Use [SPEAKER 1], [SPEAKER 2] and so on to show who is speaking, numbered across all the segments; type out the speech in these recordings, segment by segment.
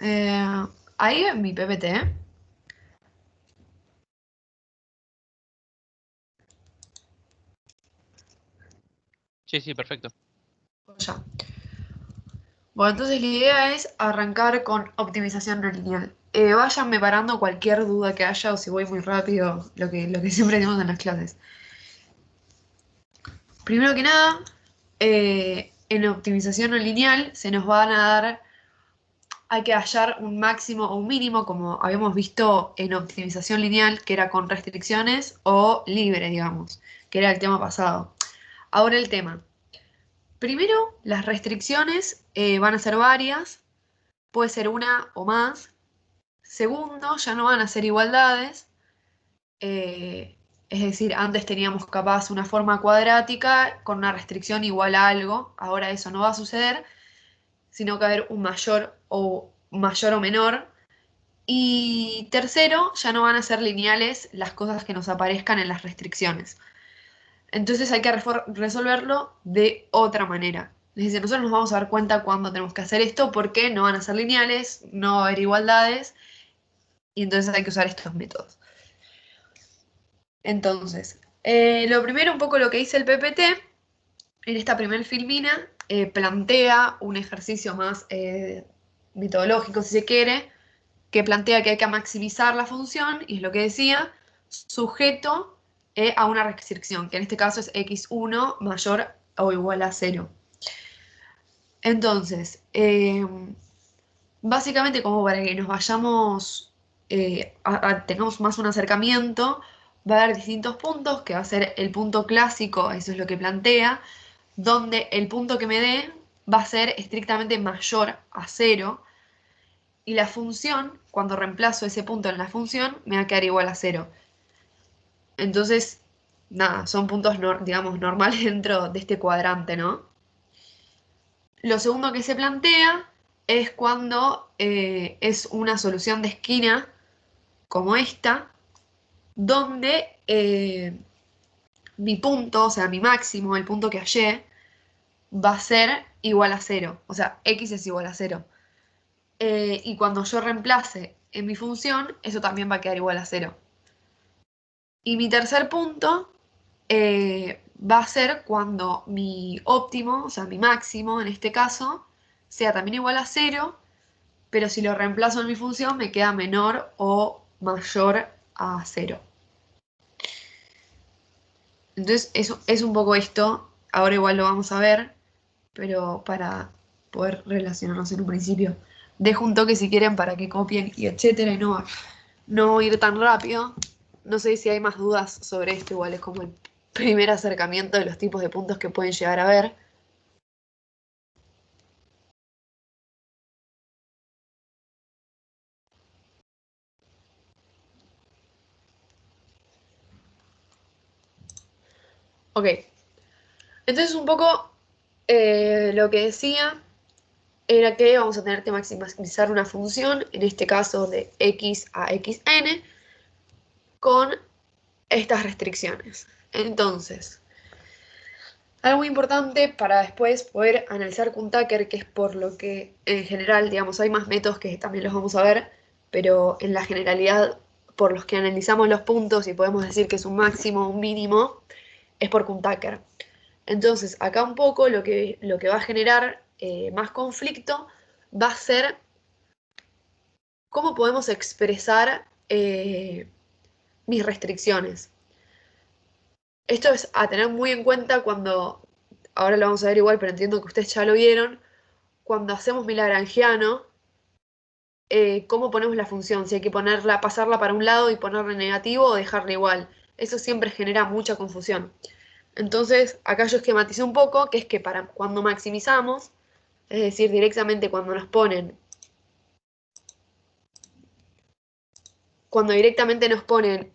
[SPEAKER 1] Ahí en mi PPT.
[SPEAKER 2] Sí, sí, perfecto.
[SPEAKER 1] Ya. Bueno, entonces la idea es arrancar con optimización no lineal. Váyanme parando cualquier duda que haya o si voy muy rápido, lo que siempre tenemos en las clases. Primero que nada, en optimización no lineal se nos van a dar, hay que hallar un máximo o un mínimo, como habíamos visto en optimización lineal, que era con restricciones o libre, digamos, que era el tema pasado. Ahora el tema. Primero, las restricciones van a ser varias, puede ser una o más. Segundo, ya no van a ser igualdades. Es decir, antes teníamos capaz una forma cuadrática con una restricción igual a algo. Ahora eso no va a suceder, sino que va a haber un mayor o menor. Y tercero, ya no van a ser lineales las cosas que nos aparezcan en las restricciones. Entonces hay que resolverlo de otra manera. Es decir, nosotros nos vamos a dar cuenta cuándo tenemos que hacer esto, porque no van a ser lineales, no va a haber igualdades, y entonces hay que usar estos métodos. Entonces, lo primero, un poco lo que dice el PPT, en esta primer filmina, plantea un ejercicio más metodológico, si se quiere, que plantea que hay que maximizar la función, y es lo que decía, sujeto a una restricción, que en este caso es x1 mayor o igual a 0. Entonces, básicamente como para que nos vayamos, tengamos más un acercamiento, va a haber distintos puntos, que va a ser el punto clásico, eso es lo que plantea, donde el punto que me dé va a ser estrictamente mayor a 0, y la función, cuando reemplazo ese punto en la función, me va a quedar igual a 0. Entonces, nada, son puntos, digamos, normales dentro de este cuadrante, ¿no? Lo segundo que se plantea es cuando es una solución de esquina como esta, donde mi punto, o sea, mi máximo, el punto que hallé, va a ser igual a 0. O sea, x es igual a 0. Y cuando yo reemplace en mi función, eso también va a quedar igual a 0. Y mi tercer punto va a ser cuando mi óptimo, o sea, mi máximo en este caso, sea también igual a 0, pero si lo reemplazo en mi función me queda menor o mayor a 0. Entonces, eso es un poco esto. Ahora igual lo vamos a ver, pero para poder relacionarnos en un principio. Dejo un toque si quieren para que copien y etcétera, y no ir tan rápido. No sé si hay más dudas sobre esto, igual es como el primer acercamiento de los tipos de puntos que pueden llegar a ver. Ok, entonces un poco lo que decía era que vamos a tener que maximizar una función, en este caso de x a xn, con estas restricciones. Entonces, algo muy importante para después poder analizar Kuhn-Tucker, que es por lo que en general, digamos, hay más métodos que también los vamos a ver, pero en la generalidad, por los que analizamos los puntos y podemos decir que es un máximo o un mínimo, es por Kuhn-Tucker. Entonces, acá un poco lo que va a generar más conflicto va a ser cómo podemos expresar mis restricciones. Esto es a tener muy en cuenta cuando, ahora lo vamos a ver igual, pero entiendo que ustedes ya lo vieron, cuando hacemos mi lagrangiano, cómo ponemos la función, si hay que pasarla para un lado y ponerle negativo o dejarla igual. Eso siempre genera mucha confusión. Entonces, acá yo esquematicé un poco, que es que para cuando maximizamos, es decir, directamente cuando directamente nos ponen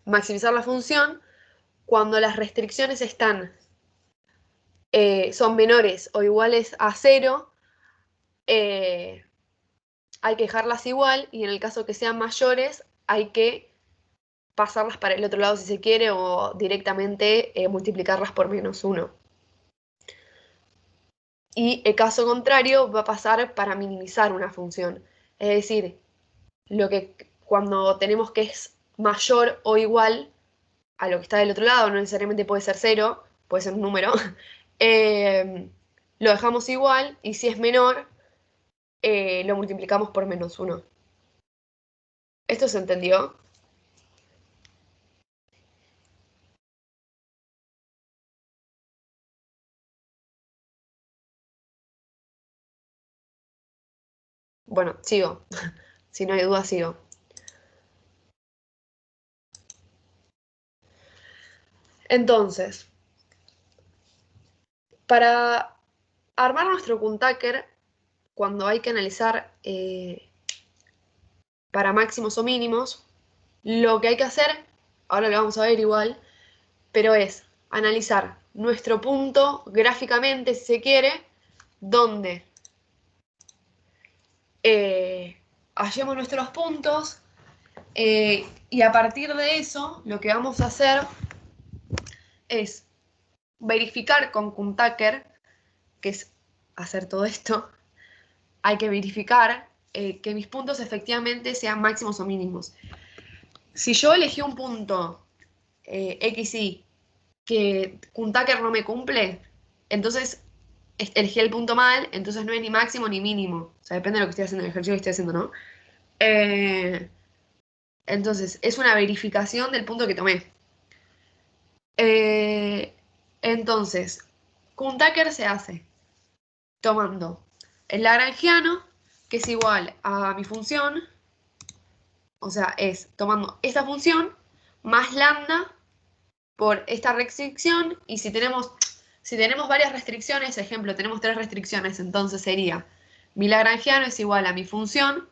[SPEAKER 1] maximizar la función, cuando las restricciones son menores o iguales a 0, eh, hay que dejarlas igual, y en el caso que sean mayores hay que pasarlas para el otro lado si se quiere, o directamente multiplicarlas por -1. Y el caso contrario va a pasar para minimizar una función, Es decir, cuando tenemos que es mayor o igual a lo que está del otro lado, no necesariamente puede ser 0, puede ser un número, lo dejamos igual y si es menor, lo multiplicamos por -1. ¿Esto se entendió? Bueno, sigo. Si no hay duda, sigo. Entonces, para armar nuestro Kuntaker, cuando hay que analizar para máximos o mínimos, lo que hay que hacer, ahora lo vamos a ver igual, pero es analizar nuestro punto gráficamente, si se quiere, donde hallemos nuestros puntos y a partir de eso lo que vamos a hacer es verificar con Kuntaker, que es hacer todo esto, hay que verificar que mis puntos efectivamente sean máximos o mínimos. Si yo elegí un punto X, Y que Kuntaker no me cumple, entonces elegí el punto mal, entonces no es ni máximo ni mínimo. O sea, depende de lo que estoy haciendo, el ejercicio que estoy haciendo, ¿no? Entonces, es una verificación del punto que tomé. Entonces, Kuntaker se hace tomando el lagrangiano, que es igual a mi función, o sea, es tomando esta función más lambda por esta restricción, y si tenemos varias restricciones, ejemplo, tenemos 3 restricciones, entonces sería mi lagrangiano es igual a mi función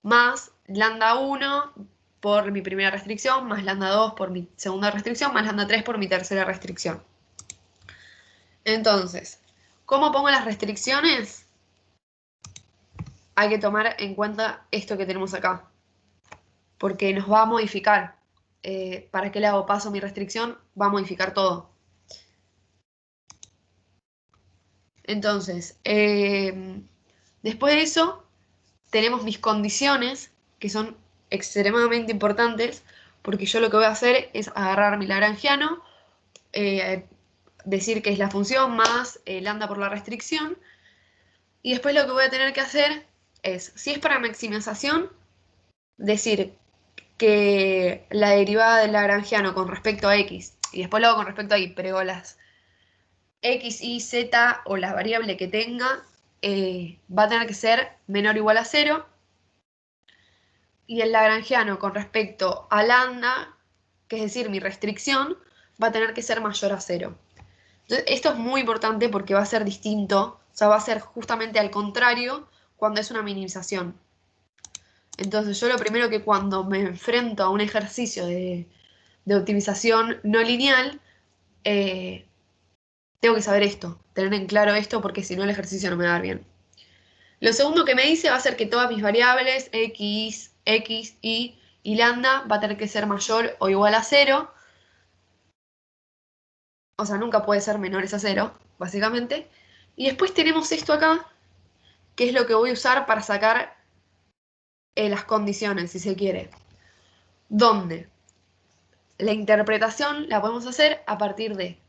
[SPEAKER 1] más lambda 1 por mi primera restricción, más lambda 2 por mi segunda restricción, más lambda 3 por mi tercera restricción. Entonces, ¿cómo pongo las restricciones? Hay que tomar en cuenta esto que tenemos acá, porque nos va a modificar. ¿Para qué le hago paso a mi restricción? Va a modificar todo. Entonces, después de eso, tenemos mis condiciones, que son extremadamente importantes, porque yo lo que voy a hacer es agarrar mi lagrangiano, decir que es la función más lambda por la restricción, y después lo que voy a tener que hacer es, si es para maximización, decir que la derivada del lagrangiano con respecto a x, y después lo hago con respecto a y, pero las x, y, z o la variable que tenga va a tener que ser menor o igual a 0, y el lagrangiano con respecto a lambda, que es decir, mi restricción, va a tener que ser mayor a 0. Entonces, esto es muy importante porque va a ser distinto, o sea, va a ser justamente al contrario cuando es una minimización. Entonces, yo lo primero que cuando me enfrento a un ejercicio de optimización no lineal, tengo que saber esto, tener en claro esto, porque si no el ejercicio no me va a dar bien. Lo segundo que me dice va a ser que todas mis variables, x, y lambda, va a tener que ser mayor o igual a 0. O sea, nunca puede ser menores a 0, básicamente. Y después tenemos esto acá, que es lo que voy a usar para sacar las condiciones, si se quiere. Donde la interpretación la podemos hacer a partir de,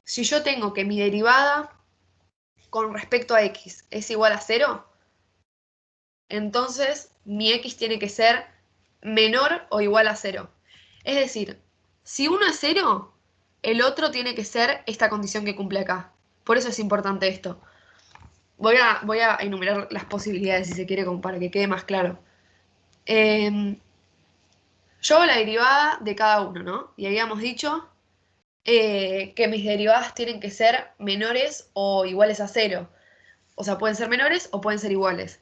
[SPEAKER 1] si yo tengo que mi derivada con respecto a x es igual a 0, entonces mi x tiene que ser menor o igual a 0. Es decir, si uno es 0, el otro tiene que ser esta condición que cumple acá. Por eso es importante esto. Voy a enumerar las posibilidades, si se quiere, como para que quede más claro. Yo hago la derivada de cada uno, ¿no? Y habíamos dicho que mis derivadas tienen que ser menores o iguales a 0. O sea, pueden ser menores o pueden ser iguales.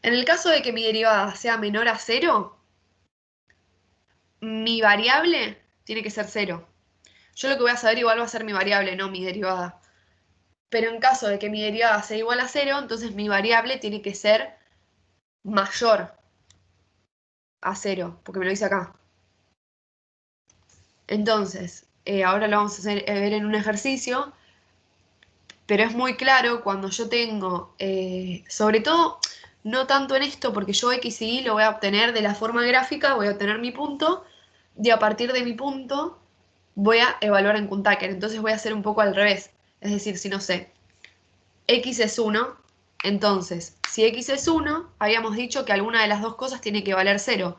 [SPEAKER 1] En el caso de que mi derivada sea menor a 0, mi variable tiene que ser 0. Yo lo que voy a saber igual va a ser mi variable, no mi derivada. Pero en caso de que mi derivada sea igual a 0, entonces mi variable tiene que ser mayor a 0, porque me lo dice acá. Entonces, ahora lo vamos a ver en un ejercicio, pero es muy claro cuando yo tengo, sobre todo, no tanto en esto, porque yo X y Y lo voy a obtener de la forma gráfica, voy a obtener mi punto, y a partir de mi punto voy a evaluar en Kuntaker. Entonces voy a hacer un poco al revés. Es decir, si no sé, X es 1, entonces, si X es 1, habíamos dicho que alguna de las dos cosas tiene que valer 0.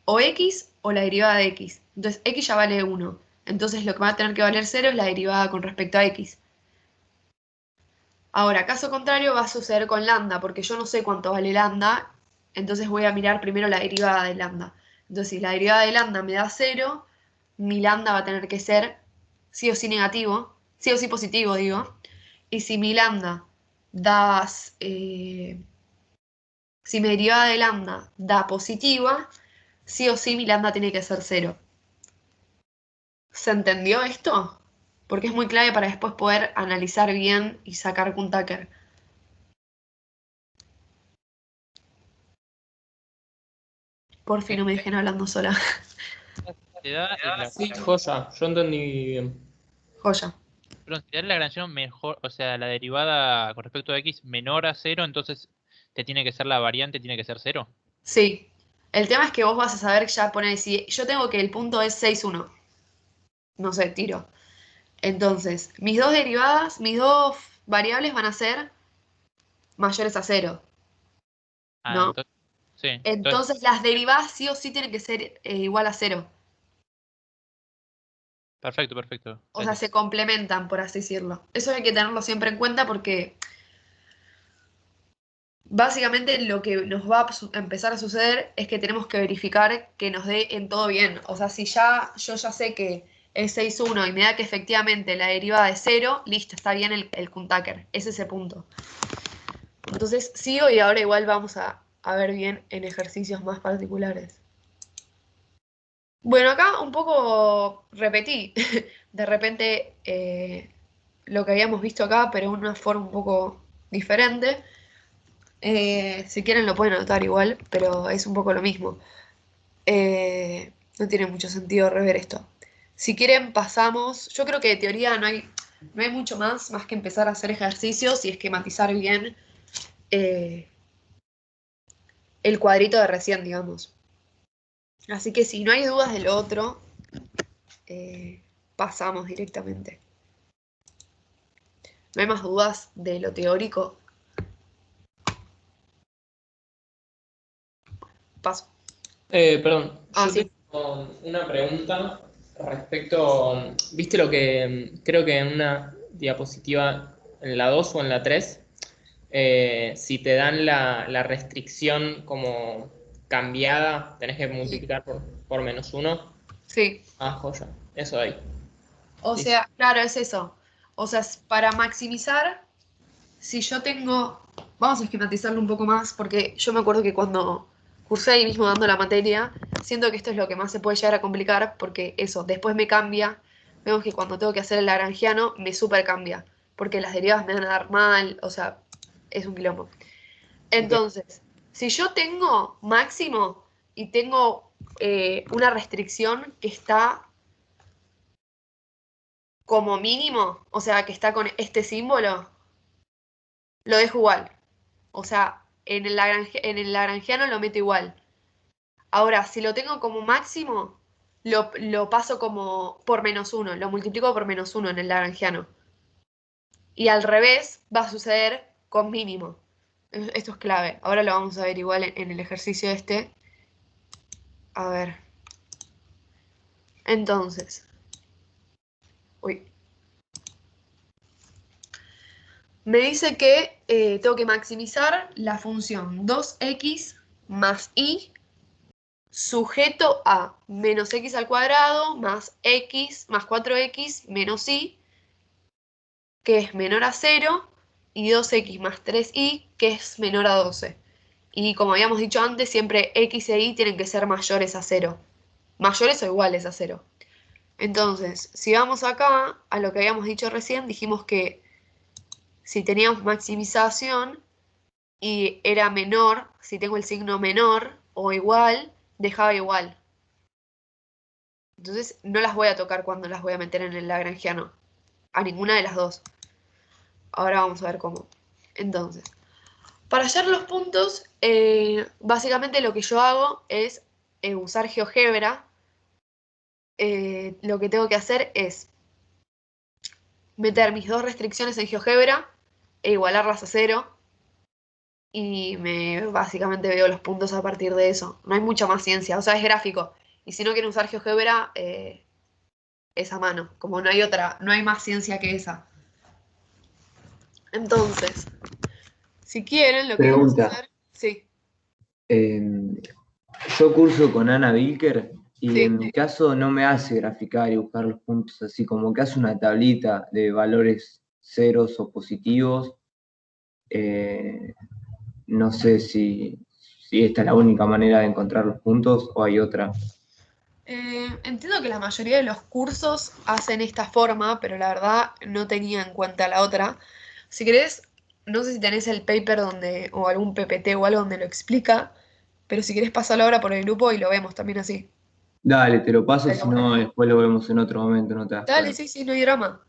[SPEAKER 1] O X o la derivada de X. Entonces, X ya vale 1. Entonces, lo que va a tener que valer 0 es la derivada con respecto a X. Ahora, caso contrario, va a suceder con lambda, porque yo no sé cuánto vale lambda, entonces voy a mirar primero la derivada de lambda. Entonces, si la derivada de lambda me da 0, mi lambda va a tener que ser sí o sí negativo, sí o sí positivo, digo. Y si mi lambda da, si mi derivada de lambda da positiva, sí o sí mi lambda tiene que ser 0. ¿Se entendió esto? Porque es muy clave para después poder analizar bien y sacar Kuntaker. Por fin no me dejen hablando sola.
[SPEAKER 2] Te da la,
[SPEAKER 3] Sí, joya, yo entendí bien.
[SPEAKER 1] Joya.
[SPEAKER 2] perdón, si te da la Lagrangiano mejor, o sea, la derivada con respecto a x menor a cero, entonces te tiene que ser la variante, tiene que ser cero.
[SPEAKER 1] Sí. El tema es que vos vas a saber ya poner, si yo tengo que el punto es 6,1. No sé, tiro. Entonces, mis dos derivadas, mis dos variables van a ser mayores a 0,
[SPEAKER 2] Ah,
[SPEAKER 1] ¿no?
[SPEAKER 2] entonces, sí. Entonces,
[SPEAKER 1] Entonces las derivadas sí o sí tienen que ser igual a 0.
[SPEAKER 2] perfecto, perfecto.
[SPEAKER 1] O
[SPEAKER 2] Sí,
[SPEAKER 1] sea,
[SPEAKER 2] sí.
[SPEAKER 1] se complementan, por así decirlo. Eso hay que tenerlo siempre en cuenta porque básicamente lo que nos va a empezar a suceder es que tenemos que verificar que nos dé en todo bien. O sea, si yo ya sé que es 6,1 y me da que efectivamente la derivada es 0, listo, está bien el Kuntaker. Es ese punto. Entonces sigo y ahora igual vamos a ver bien en ejercicios más particulares. Bueno, acá un poco repetí de repente lo que habíamos visto acá, pero de una forma un poco diferente. Si quieren lo pueden anotar igual, pero es un poco lo mismo. No tiene mucho sentido rever esto. Si quieren pasamos, yo creo que de teoría no hay mucho más que empezar a hacer ejercicios y esquematizar bien eh, el cuadrito de recién, digamos. Así que si no hay dudas de lo otro, pasamos directamente. ¿No hay más dudas de lo teórico? Paso.
[SPEAKER 3] Perdón,
[SPEAKER 1] Ah,
[SPEAKER 3] yo
[SPEAKER 1] sí.
[SPEAKER 3] tengo una pregunta respecto, ¿viste lo que creo que en una diapositiva, en la 2 o en la 3, si te dan la restricción como cambiada, tenés que multiplicar por -1?
[SPEAKER 1] Sí.
[SPEAKER 3] Ah, joya, eso ahí.
[SPEAKER 1] O
[SPEAKER 3] Listo.
[SPEAKER 1] sea, claro, es eso. O sea, para maximizar, si yo tengo, vamos a esquematizarlo un poco más, porque yo me acuerdo que cuando cursé ahí mismo dando la materia, siento que esto es lo que más se puede llegar a complicar, porque eso, después me cambia. Vemos que cuando tengo que hacer el lagrangiano, me super cambia, porque las derivas me van a dar mal, o sea, es un quilombo.
[SPEAKER 3] Ok.
[SPEAKER 1] Entonces, si yo tengo máximo y tengo una restricción que está como mínimo, o sea, que está con este símbolo, lo dejo igual. O sea, en el lagrangiano lo meto igual. Ahora, si lo tengo como máximo, lo paso como por -1, lo multiplico por -1 en el lagrangiano. Y al revés va a suceder con mínimo. Esto es clave. Ahora lo vamos a ver igual en el ejercicio este. A ver. Entonces. Uy. Me dice que tengo que maximizar la función 2x más y sujeto a menos x al cuadrado más x más 4x menos y, que es menor a 0, y 2x más 3y, que es menor a 12. Y como habíamos dicho antes, siempre x e y tienen que ser mayores a 0. Mayores o iguales a 0. Entonces, si vamos acá a lo que habíamos dicho recién, dijimos que si teníamos maximización y era menor, si tengo el signo menor o igual, dejaba igual. Entonces no las voy a tocar cuando las voy a meter en el lagrangiano. A ninguna de las dos. Ahora vamos a ver cómo. Entonces, Para hallar los puntos, básicamente lo que yo hago es usar GeoGebra. Lo que tengo que hacer es meter mis dos restricciones en GeoGebra e igualarlas a cero. Y básicamente veo los puntos a partir de eso. No hay mucha más ciencia, o sea, es gráfico. Y si no quieren usar GeoGebra, es a mano. Como no hay otra, no hay más ciencia que esa. Entonces, si quieren, lo que vamos a
[SPEAKER 4] Pregunta,
[SPEAKER 1] hacer. Sí,
[SPEAKER 4] yo curso con Ana Wilker y
[SPEAKER 1] sí.
[SPEAKER 4] en mi caso no me hace graficar y buscar los puntos así, como que hace una tablita de valores ceros o positivos. Eh, no sé si esta es la única manera de encontrar los puntos o hay otra.
[SPEAKER 1] Entiendo que la mayoría de los cursos hacen esta forma, pero la verdad no tenía en cuenta la otra. Si querés, no sé si tenés el paper o algún PPT o algo donde lo explica, pero si querés pasarlo ahora por el grupo y lo vemos también así.
[SPEAKER 4] Dale, te lo paso,
[SPEAKER 1] El
[SPEAKER 4] si no
[SPEAKER 1] objetivo.
[SPEAKER 4] después lo vemos en otro momento, no te das
[SPEAKER 1] Dale,
[SPEAKER 4] problema.
[SPEAKER 1] sí, sí, no hay drama.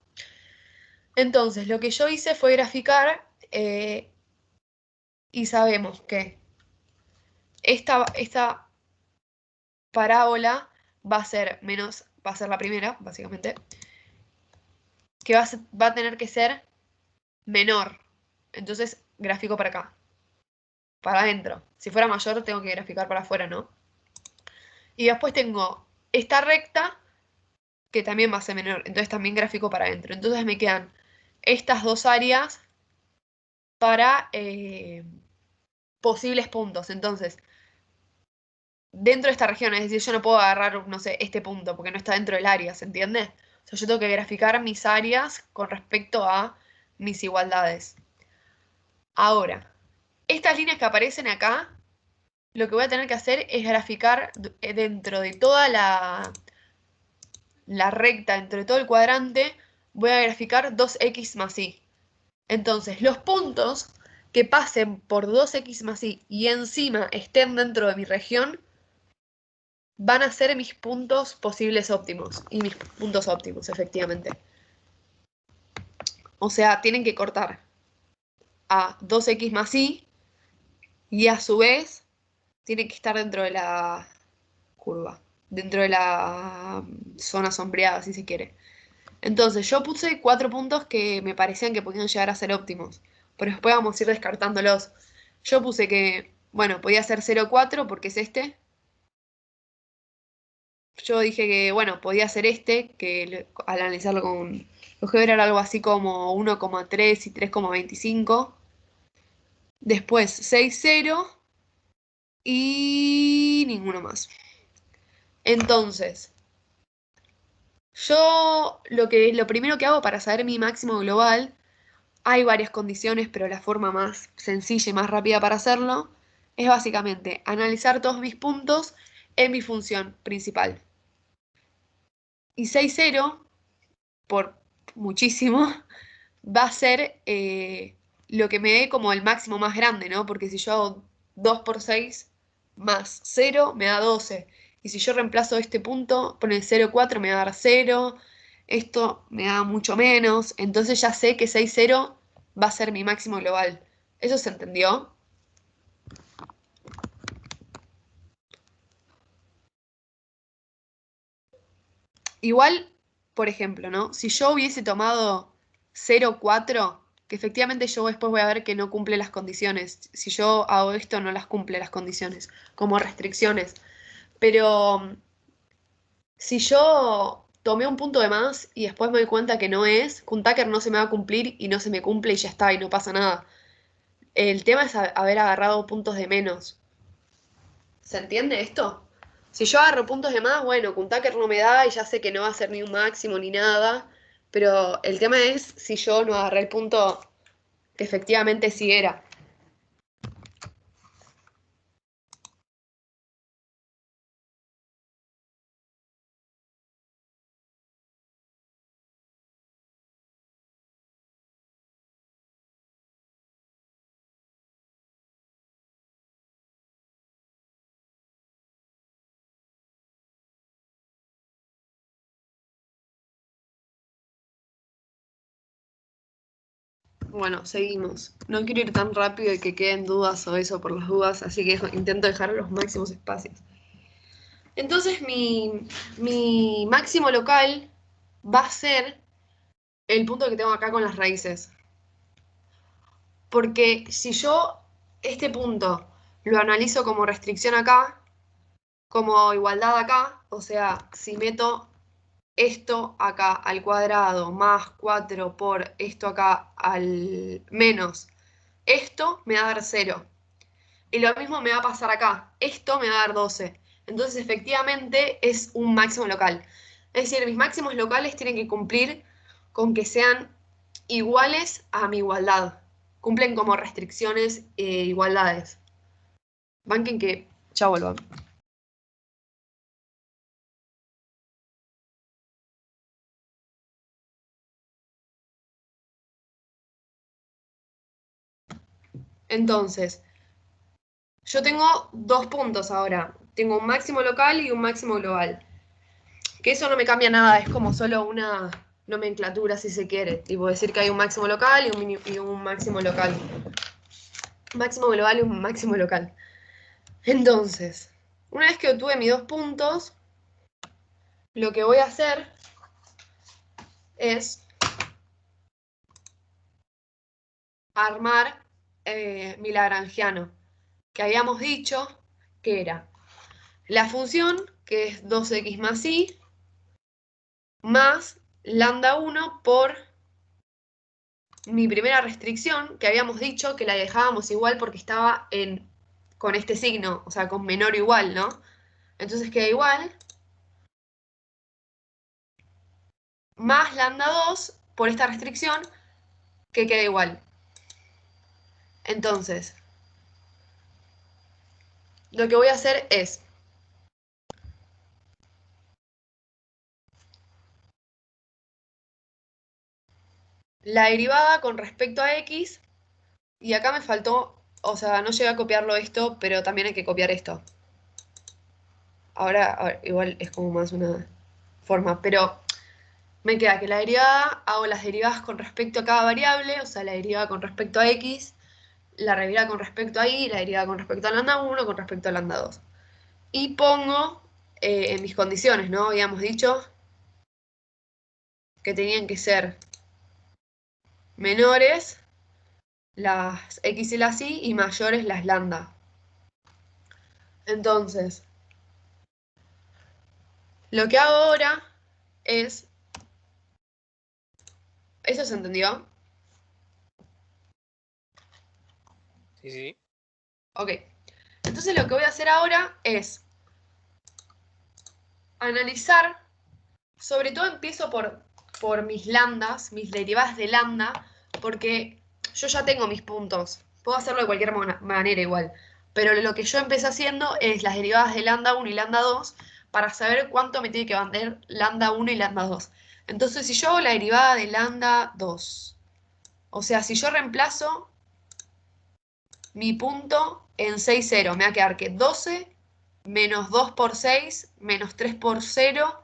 [SPEAKER 1] Entonces, lo que yo hice fue graficar y sabemos que esta parábola va a ser la primera, básicamente, que va a tener que ser menor. Entonces, gráfico para acá, para adentro. Si fuera mayor, tengo que graficar para afuera, ¿no? Y después tengo esta recta, que también va a ser menor. Entonces, también gráfico para adentro. Entonces, me quedan estas dos áreas para posibles puntos. Entonces, dentro de esta región, es decir, yo no puedo agarrar, no sé, este punto, porque no está dentro del área, ¿se entiende? O sea, yo tengo que graficar mis áreas con respecto a mis igualdades. Ahora, estas líneas que aparecen acá, lo que voy a tener que hacer es graficar dentro de toda la recta, dentro de todo el cuadrante, voy a graficar 2x más y. Entonces, los puntos que pasen por 2x más y encima estén dentro de mi región, van a ser mis puntos posibles óptimos. Y mis puntos óptimos, efectivamente. O sea, tienen que cortar a 2x más y a su vez tienen que estar dentro de la curva, dentro de la zona sombreada, si se quiere. Entonces, yo puse 4 puntos que me parecían que podían llegar a ser óptimos, pero después vamos a ir descartándolos. Yo puse que, bueno, podía ser 0,4 porque es este. Yo dije que, bueno, podía ser este, que al analizarlo con GeoGebra era algo así como 1,3 y 3,25. Después 6,0 y ninguno más. Entonces, yo lo primero que hago para saber mi máximo global, hay varias condiciones, pero la forma más sencilla y más rápida para hacerlo es básicamente analizar todos mis puntos en mi función principal. Y 6,0, por muchísimo, va a ser lo que me dé como el máximo más grande, ¿no? Porque si yo hago 2 por 6 más 0, me da 12. Y si yo reemplazo este punto, pone 0,4, me va a dar 0. Esto me da mucho menos. Entonces ya sé que 6,0 va a ser mi máximo global. ¿Eso se entendió? Igual, por ejemplo, ¿no? Si yo hubiese tomado 0,4, que efectivamente yo después voy a ver que no cumple las condiciones. Si yo hago esto, no las cumple las condiciones, como restricciones. Pero si yo tomé un punto de más y después me doy cuenta que no es, Kuntaker no se me va a cumplir y no se me cumple y ya está, y no pasa nada. El tema es haber agarrado puntos de menos. ¿Se entiende esto? Si yo agarro puntos de más, bueno, Kuntaker no me da y ya sé que no va a ser ni un máximo ni nada. Pero el tema es si yo no agarré el punto que efectivamente sí era. Bueno, seguimos. No quiero ir tan rápido y que queden dudas o eso por las dudas, así que intento dejar los máximos espacios. Entonces mi máximo local va a ser el punto que tengo acá con las raíces. Porque si yo este punto lo analizo como restricción acá, como igualdad acá, o sea, si meto esto acá al cuadrado más 4 por esto acá al menos esto, me va a dar 0. Y lo mismo me va a pasar acá. Esto me va a dar 12. Entonces, efectivamente, es un máximo local. Es decir, mis máximos locales tienen que cumplir con que sean iguales a mi igualdad. Cumplen como restricciones e igualdades. Banquen que ya vuelvan. Entonces, yo tengo dos puntos ahora. Tengo un máximo local y un máximo global. Que eso no me cambia nada, es como solo una nomenclatura si se quiere. Tipo decir que hay un máximo local y un máximo local. Máximo global y un máximo local. Entonces, una vez que obtuve mis dos puntos, lo que voy a hacer es armar mi lagrangiano, que habíamos dicho que era la función, que es 2x más y, más lambda 1 por mi primera restricción, que habíamos dicho que la dejábamos igual porque estaba con este signo, o sea, con menor o igual, ¿no? Entonces queda igual, más lambda 2 por esta restricción, que queda igual. Entonces, lo que voy a hacer es la derivada con respecto a x, y acá me faltó, o sea, no llegué a copiarlo esto, pero también hay que copiar esto. Ahora, a ver, igual es como más una forma, pero me queda que la derivada, hago las derivadas con respecto a cada variable, o sea, la derivada con respecto a x, la derivada con respecto a y, la derivada con respecto a lambda 1, con respecto a lambda 2. Y pongo en mis condiciones, ¿no? Habíamos dicho que tenían que ser menores las x y las y mayores las lambda. Entonces, lo que hago ahora es... ¿Eso se entendió?
[SPEAKER 5] Sí, sí.
[SPEAKER 1] Ok. Entonces lo que voy a hacer ahora es analizar, sobre todo empiezo por mis lambdas, mis derivadas de lambda, porque yo ya tengo mis puntos. Puedo hacerlo de cualquier manera igual. Pero lo que yo empecé haciendo es las derivadas de lambda 1 y lambda 2 para saber cuánto me tiene que valer lambda 1 y lambda 2. Entonces, si yo hago la derivada de lambda 2, o sea, si yo reemplazo mi punto en 6, 0, me va a quedar que 12 menos 2 por 6 menos 3 por 0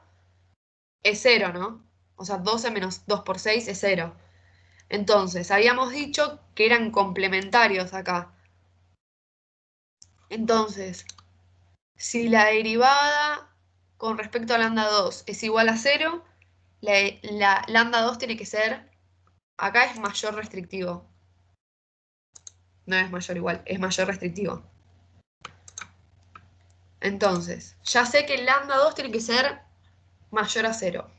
[SPEAKER 1] es 0, ¿no? O sea, 12 menos 2 por 6 es 0. Entonces, habíamos dicho que eran complementarios acá. Entonces, si la derivada con respecto a lambda 2 es igual a 0, la lambda 2 tiene que ser, acá es mayor restrictivo. No es mayor igual, es mayor restrictivo. Entonces, ya sé que el lambda 2 tiene que ser mayor a 0.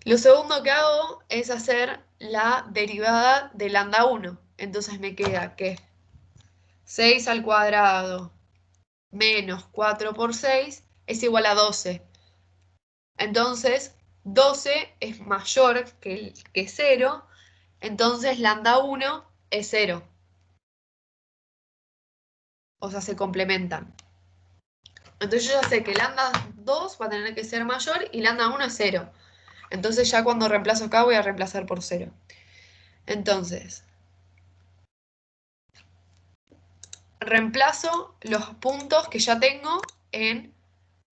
[SPEAKER 1] Lo segundo que hago es hacer la derivada de lambda 1. Entonces me queda que 6 al cuadrado menos 4 por 6 es igual a 12. Entonces, 12 es mayor que 0. Entonces, lambda 1 es 0. O sea, se complementan. Entonces yo ya sé que lambda 2 va a tener que ser mayor y lambda 1 es 0. Entonces ya cuando reemplazo acá voy a reemplazar por 0. Entonces, reemplazo los puntos que ya tengo en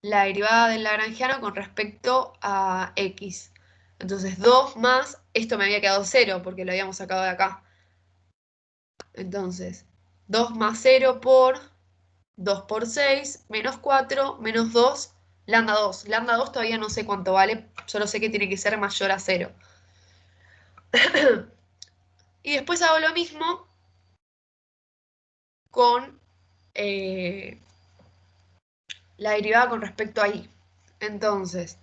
[SPEAKER 1] la derivada del lagrangiano con respecto a x. Entonces 2 más, esto me había quedado 0 porque lo habíamos sacado de acá. Entonces, 2 más 0 por 2 por 6, menos 4, menos 2, lambda 2. Lambda 2 todavía no sé cuánto vale, solo sé que tiene que ser mayor a 0. Y después hago lo mismo con la derivada con respecto a i. Entonces,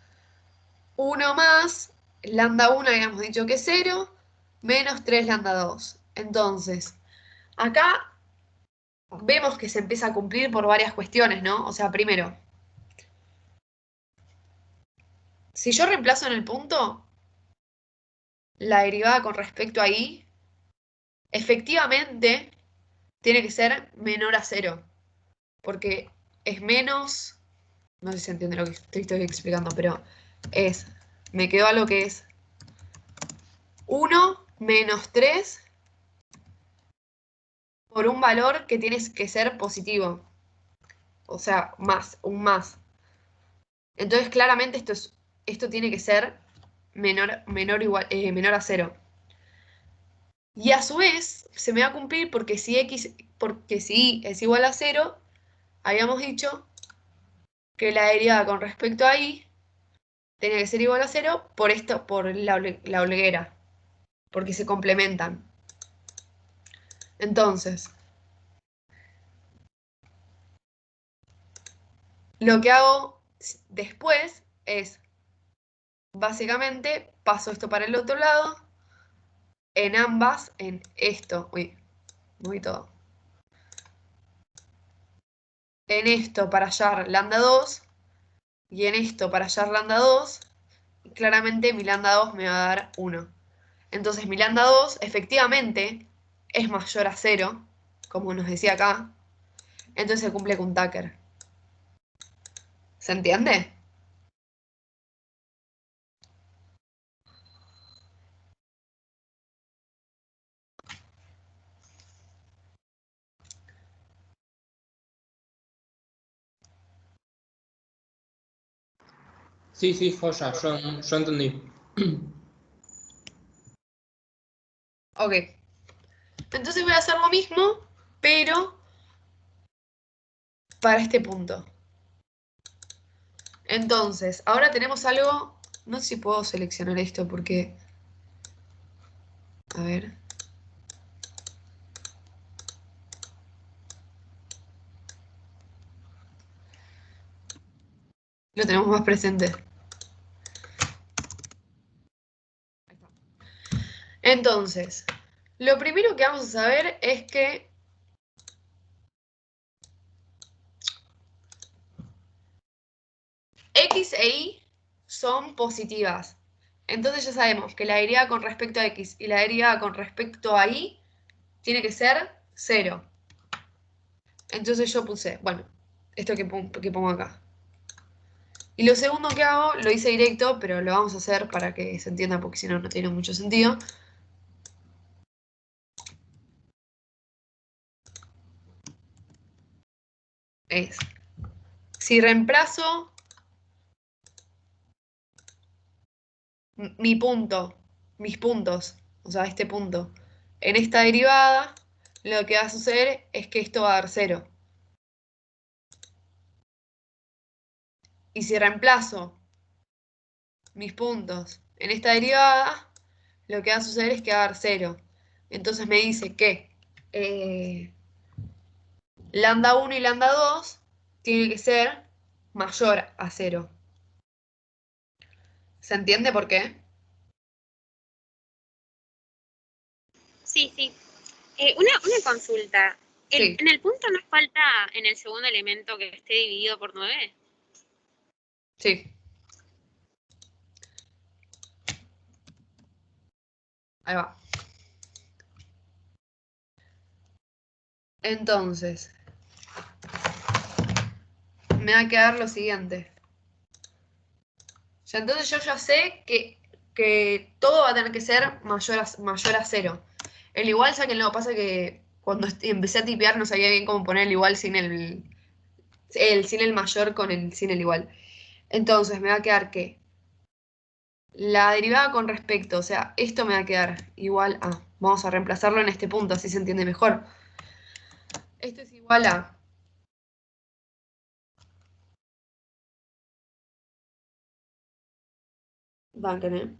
[SPEAKER 1] 1 más, lambda 1 habíamos dicho que es 0, menos 3 lambda 2. Entonces, acá vemos que se empieza a cumplir por varias cuestiones, ¿no? O sea, primero, si yo reemplazo en el punto, la derivada con respecto a i, efectivamente, tiene que ser menor a 0, porque es menos, no sé si se entiende lo que estoy explicando, pero me quedó algo que es 1 menos 3 por un valor que tiene que ser positivo, o sea, un más. Entonces, claramente esto tiene que ser menor a 0. Y a su vez, se me va a cumplir porque si i es igual a 0, habíamos dicho que la derivada con respecto a i tenía que ser igual a 0 por la holguera, porque se complementan. Entonces, lo que hago después es, básicamente, paso esto para el otro lado, en ambas, en esto, moví todo. En esto para hallar lambda 2 y en esto para hallar lambda 2, claramente mi lambda 2 me va a dar 1. Entonces mi lambda 2 efectivamente es mayor a 0, como nos decía acá. Entonces se cumple con Tucker. ¿Se entiende?
[SPEAKER 3] Sí, sí, joya, yo entendí.
[SPEAKER 1] Ok. Entonces voy a hacer lo mismo, pero para este punto. Entonces, ahora tenemos algo. No sé si puedo seleccionar esto porque. A ver. Lo tenemos más presente. Entonces, lo primero que vamos a saber es que x e y son positivas. Entonces ya sabemos que la derivada con respecto a x y la derivada con respecto a y tiene que ser 0. Entonces yo puse, bueno, esto que pongo acá. Y lo segundo que hago, lo hice directo, pero lo vamos a hacer para que se entienda porque si no, no tiene mucho sentido. Es, si reemplazo mis puntos, o sea, este punto, en esta derivada, lo que va a suceder es que esto va a dar 0. Y si reemplazo mis puntos en esta derivada, lo que va a suceder es que va a dar 0. Entonces me dice que lambda 1 y lambda 2 tiene que ser mayor a 0. ¿Se entiende por qué?
[SPEAKER 6] Sí, sí. Una consulta.
[SPEAKER 1] Sí.
[SPEAKER 6] ¿En el punto nos falta en el segundo elemento que esté dividido por 9?
[SPEAKER 1] Sí. Ahí va. Entonces, me va a quedar lo siguiente. Ya, entonces yo ya sé que todo va a tener que ser mayor a 0. El igual, ya que lo que pasa que cuando empecé a tipear no sabía bien cómo poner el igual sin sin el mayor sin el igual. Entonces me va a quedar que La derivada con respecto, o sea, esto me va a quedar igual a, vamos a reemplazarlo en este punto, así se entiende mejor. Esto es igual a banquen,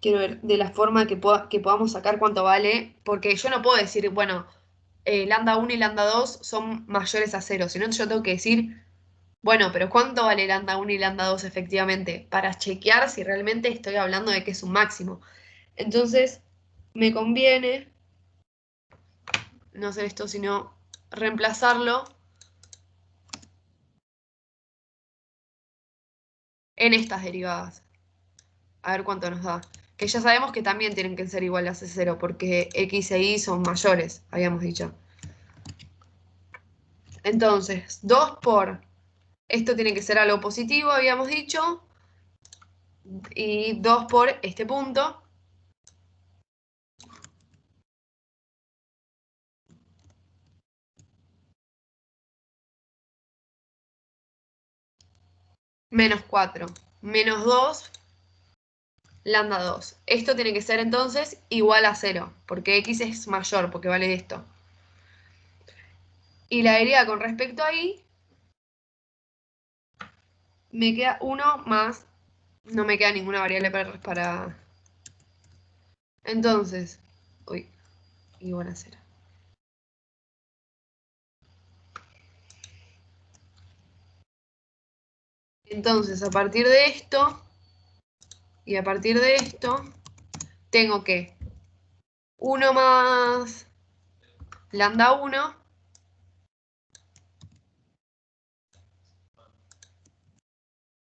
[SPEAKER 1] quiero ver de la forma que podamos sacar cuánto vale, porque yo no puedo decir, bueno, lambda 1 y lambda 2 son mayores a 0, sino yo tengo que decir, bueno, pero ¿cuánto vale lambda 1 y lambda 2 efectivamente? Para chequear si realmente estoy hablando de que es un máximo. Entonces, me conviene no hacer esto, sino reemplazarlo en estas derivadas. A ver cuánto nos da. Que ya sabemos que también tienen que ser iguales a C0, porque X e Y son mayores, habíamos dicho. Entonces, 2 por, esto tiene que ser algo positivo, habíamos dicho, y 2 por este punto. Menos 4, menos 2, lambda 2. Esto tiene que ser entonces igual a 0, porque X es mayor, porque vale esto. Y la derivada con respecto a Y, me queda 1 más, no me queda ninguna variable para... Entonces, uy, igual a 0. Entonces, a partir de esto, y a partir de esto, tengo que 1 más lambda 1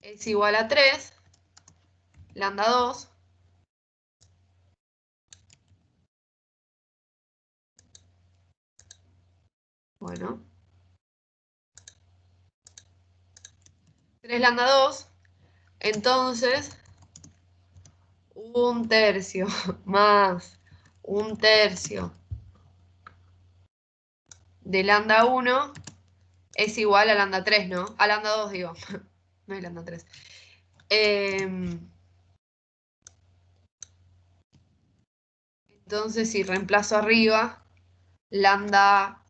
[SPEAKER 1] es igual a 3, lambda 2, bueno, 3 lambda 2, entonces 1/3 más 1/3 de lambda 1 es igual a lambda 3, ¿no? A lambda 2 digo, no hay lambda 3. Entonces si reemplazo arriba lambda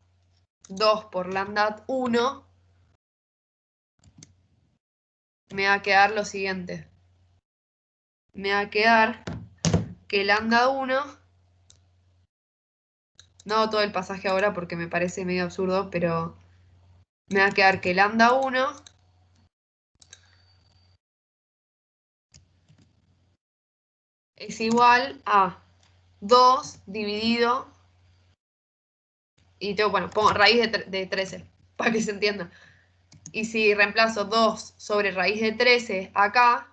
[SPEAKER 1] 2 por lambda 1, me va a quedar lo siguiente. Me va a quedar que lambda 1, no hago todo el pasaje ahora porque me parece medio absurdo, pero me va a quedar que lambda 1 es igual a 2 dividido, y tengo, bueno, pongo raíz de 13, para que se entienda. Y si reemplazo 2 sobre raíz de 13 acá,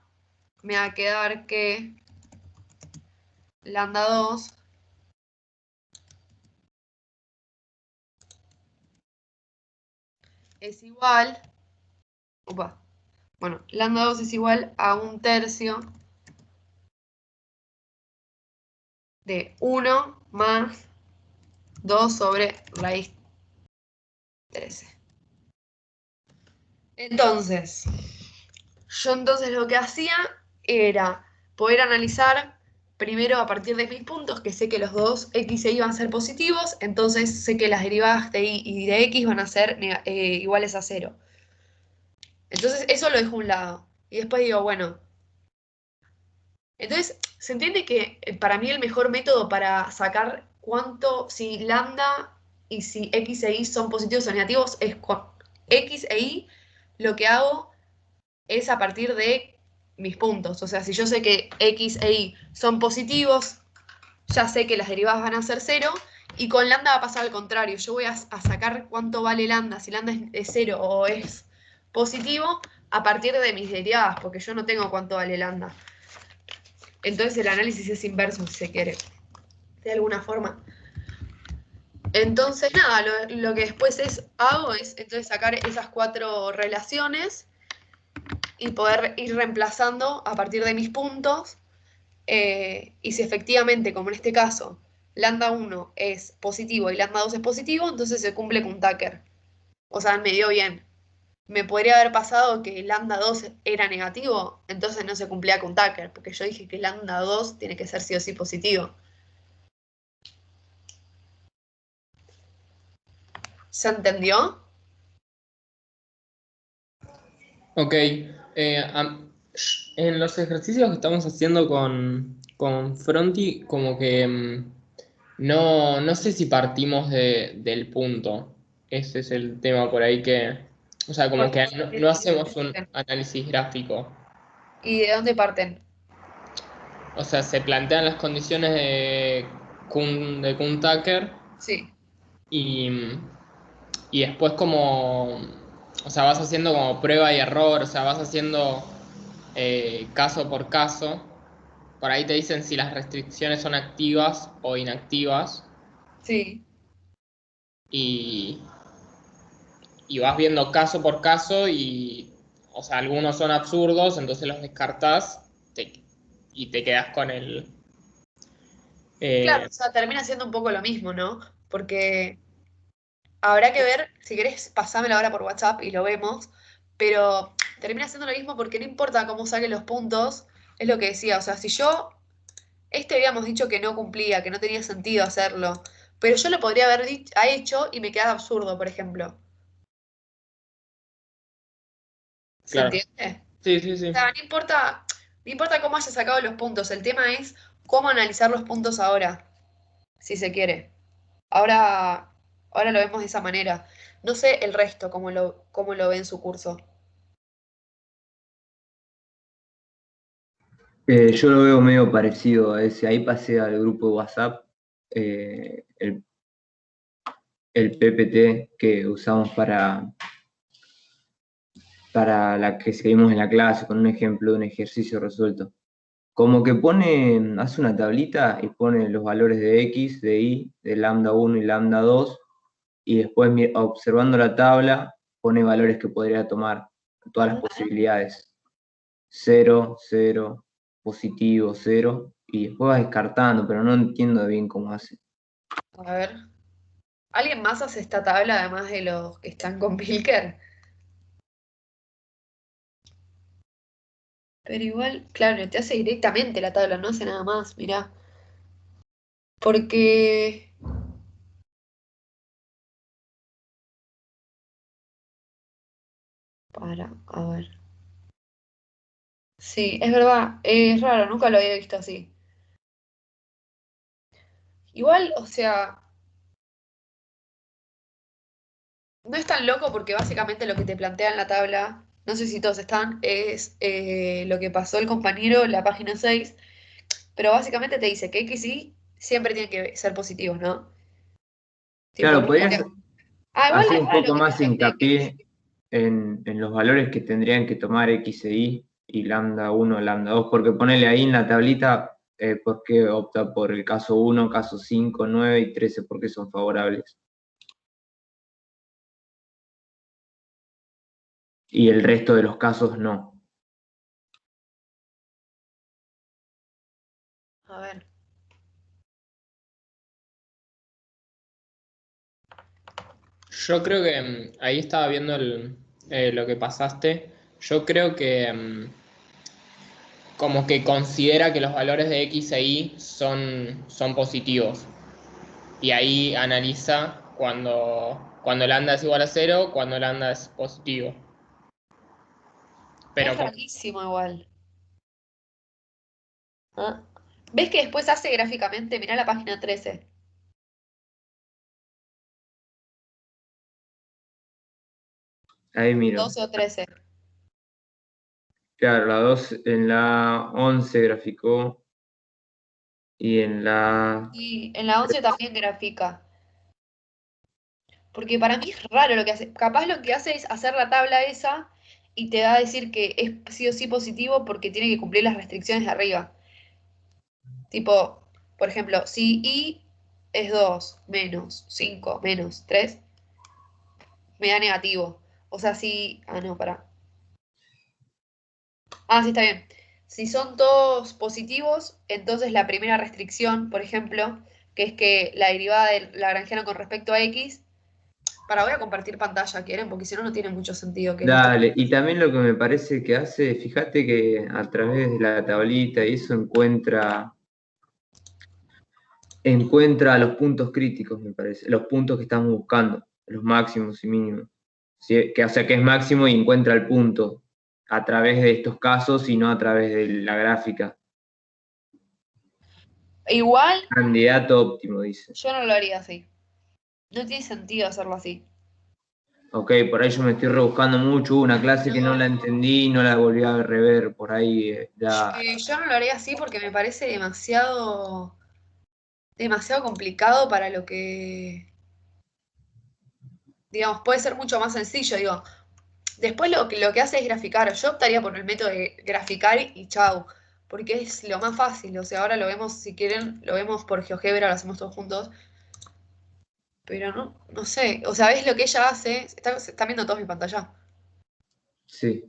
[SPEAKER 1] me va a quedar que lambda 2 es igual, bueno, lambda 2 es igual a 1/3 de 1 más 2 sobre raíz 13. Entonces, yo entonces lo que hacía era poder analizar primero a partir de mis puntos, que sé que los dos x e y van a ser positivos, entonces sé que las derivadas de y y de x van a ser iguales a 0. Entonces eso lo dejo a un lado. Y después digo, bueno, entonces se entiende que para mí el mejor método para sacar cuánto, si lambda y si x e y son positivos o negativos, es con x e y lo que hago es a partir de mis puntos. O sea, si yo sé que x e y son positivos, ya sé que las derivadas van a ser 0, y con lambda va a pasar al contrario. Yo voy a sacar cuánto vale lambda, si lambda es 0 o es positivo, a partir de mis derivadas, porque yo no tengo cuánto vale lambda. Entonces el análisis es inverso, si se quiere, de alguna forma. Entonces, nada, lo que después hago es entonces sacar esas 4 relaciones y poder ir reemplazando a partir de mis puntos. Y si efectivamente, como en este caso, lambda 1 es positivo y lambda 2 es positivo, entonces se cumple con Tucker. O sea, me dio bien. me podría haber pasado que lambda 2 era negativo, entonces no se cumplía con Tucker, porque yo dije que lambda 2 tiene que ser sí o sí positivo. ¿Se entendió?
[SPEAKER 3] Ok. En los ejercicios que estamos haciendo con Fronti, como que no sé si partimos del punto. Ese es el tema por ahí que. O sea, como que no hacemos un análisis gráfico.
[SPEAKER 1] ¿Y de dónde parten?
[SPEAKER 3] O sea, se plantean las condiciones de Kuhn-Tucker
[SPEAKER 1] Sí.
[SPEAKER 3] y, y después como. O sea, vas haciendo como prueba y error, o sea, vas haciendo caso por caso. Por ahí te dicen si las restricciones son activas o inactivas.
[SPEAKER 1] Sí.
[SPEAKER 3] Y, y vas viendo caso por caso o sea, algunos son absurdos, entonces los descartás y te quedas con el.
[SPEAKER 1] Claro,
[SPEAKER 3] eh,
[SPEAKER 1] o sea, termina siendo un poco lo mismo, ¿no? Porque habrá que ver, si querés, pasámelo ahora por WhatsApp y lo vemos, pero termina siendo lo mismo porque no importa cómo saque los puntos, es lo que decía, o sea, si yo, habíamos dicho que no cumplía, que no tenía sentido hacerlo, pero yo lo podría haber hecho y me queda absurdo, por ejemplo. ¿Se
[SPEAKER 3] claro.
[SPEAKER 1] entiende?
[SPEAKER 3] Sí, sí, sí.
[SPEAKER 1] O sea, no importa cómo haya sacado los puntos, el tema es cómo analizar los puntos ahora, si se quiere. Ahora lo vemos de esa manera. No sé el resto, cómo lo ve en su curso.
[SPEAKER 4] Yo lo veo medio parecido a ese. Ahí pasé al grupo de WhatsApp el PPT que usamos para la que seguimos en la clase, con un ejemplo de un ejercicio resuelto. Como que hace una tablita y pone los valores de X, de Y, de lambda 1 y lambda 2, y después observando la tabla pone valores que podría tomar, todas las posibilidades. 0, 0, positivo, 0, y después va descartando, pero no entiendo bien cómo hace.
[SPEAKER 1] A ver. ¿Alguien más hace esta tabla además de los que están con Pilker? Pero igual, claro, te hace directamente la tabla, no hace nada más, mirá. Porque. A ver. Sí, es verdad, es raro, nunca lo había visto así. Igual, o sea, no es tan loco porque básicamente lo que te plantea en la tabla, no sé si todos están, es lo que pasó el compañero en la página 6, pero básicamente te dice que X y siempre tienen que ser positivos, ¿no? Tipo,
[SPEAKER 4] Claro,
[SPEAKER 1] no
[SPEAKER 4] podrías
[SPEAKER 1] igual
[SPEAKER 4] hacer
[SPEAKER 1] es
[SPEAKER 4] un
[SPEAKER 1] raro lo
[SPEAKER 4] poco
[SPEAKER 1] que te
[SPEAKER 4] más
[SPEAKER 1] plantee que X
[SPEAKER 4] hincapié en los valores que tendrían que tomar X e y lambda 1, lambda 2, porque ponerle ahí en la tablita por qué opta por el caso 1, caso 5, 9 y 13, porque son favorables. Y el resto de los casos no.
[SPEAKER 1] A ver.
[SPEAKER 3] Yo creo que ahí estaba viendo lo que pasaste. Yo creo que como que considera que los valores de X e Y son positivos. Y ahí analiza cuando lambda es igual a 0, cuando lambda es positivo. Pero
[SPEAKER 1] Es rarísimo igual. ¿Ah? ¿Ves que después hace gráficamente? Mirá la página 13.
[SPEAKER 4] Ahí miro.
[SPEAKER 1] 12 o 13.
[SPEAKER 4] Claro, la 2 en la 11 graficó y en la.
[SPEAKER 1] Y en la 11 también grafica. Porque para mí es raro lo que hace. Capaz lo que hace es hacer la tabla esa y te va a decir que es sí o sí positivo porque tiene que cumplir las restricciones de arriba. Tipo, por ejemplo, si I es 2 menos 5 menos 3 me da negativo. O sea, si. Ah, no, pará. Ah, sí, está bien. Si son todos positivos, entonces la primera restricción, por ejemplo, que es que la derivada del lagrangiano con respecto a X, voy a compartir pantalla, ¿quieren? Porque si no, no tiene mucho sentido que
[SPEAKER 4] Dale, y también lo que me parece que hace, fíjate que a través de la tablita y eso encuentra los puntos críticos, me parece, los puntos que estamos buscando, los máximos y mínimos. Sí, o sea, que es máximo y encuentra el punto a través de estos casos y no a través de la gráfica.
[SPEAKER 1] Igual,
[SPEAKER 4] Candidato óptimo, dice.
[SPEAKER 1] yo no lo haría así. No tiene sentido hacerlo así.
[SPEAKER 4] Ok, por ahí yo me estoy rebuscando mucho, hubo una clase que no la entendí, no la volví a rever, por ahí
[SPEAKER 1] Yo no lo haría así porque me parece demasiado complicado para lo que, digamos, puede ser mucho más sencillo, digo. Después lo que hace es graficar. Yo optaría por el método de graficar y chau, porque es lo más fácil. O sea, ahora lo vemos, si quieren, lo vemos por GeoGebra, lo hacemos todos juntos. Pero no sé. O sea, ¿ves lo que ella hace? Están viendo todos mi pantalla.
[SPEAKER 4] sí.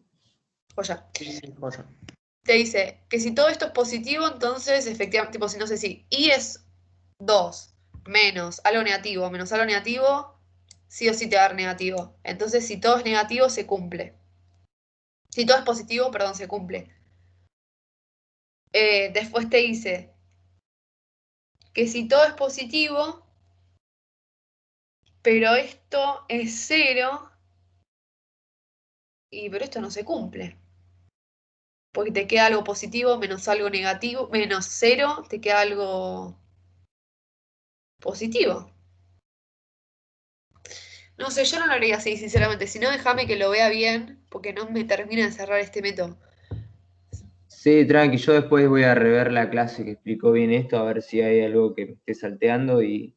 [SPEAKER 1] Joya.
[SPEAKER 3] Sí, sí, joya.
[SPEAKER 1] Te dice que si todo esto es positivo, entonces efectivamente, tipo, si no sé si y es 2 menos algo negativo menos algo negativo, sí o sí te va a dar negativo. Entonces, si todo es negativo, se cumple. Si todo es positivo, perdón, se cumple. Después te dice que si todo es positivo, pero esto es cero, pero esto no se cumple. Porque te queda algo positivo menos algo negativo, menos cero, te queda algo positivo. No sé, yo no lo haría así, sinceramente. Si no, déjame que lo vea bien, porque no me termina de cerrar este método.
[SPEAKER 4] Sí, tranqui, yo después voy a rever la clase que explicó bien esto, a ver si hay algo que me esté salteando y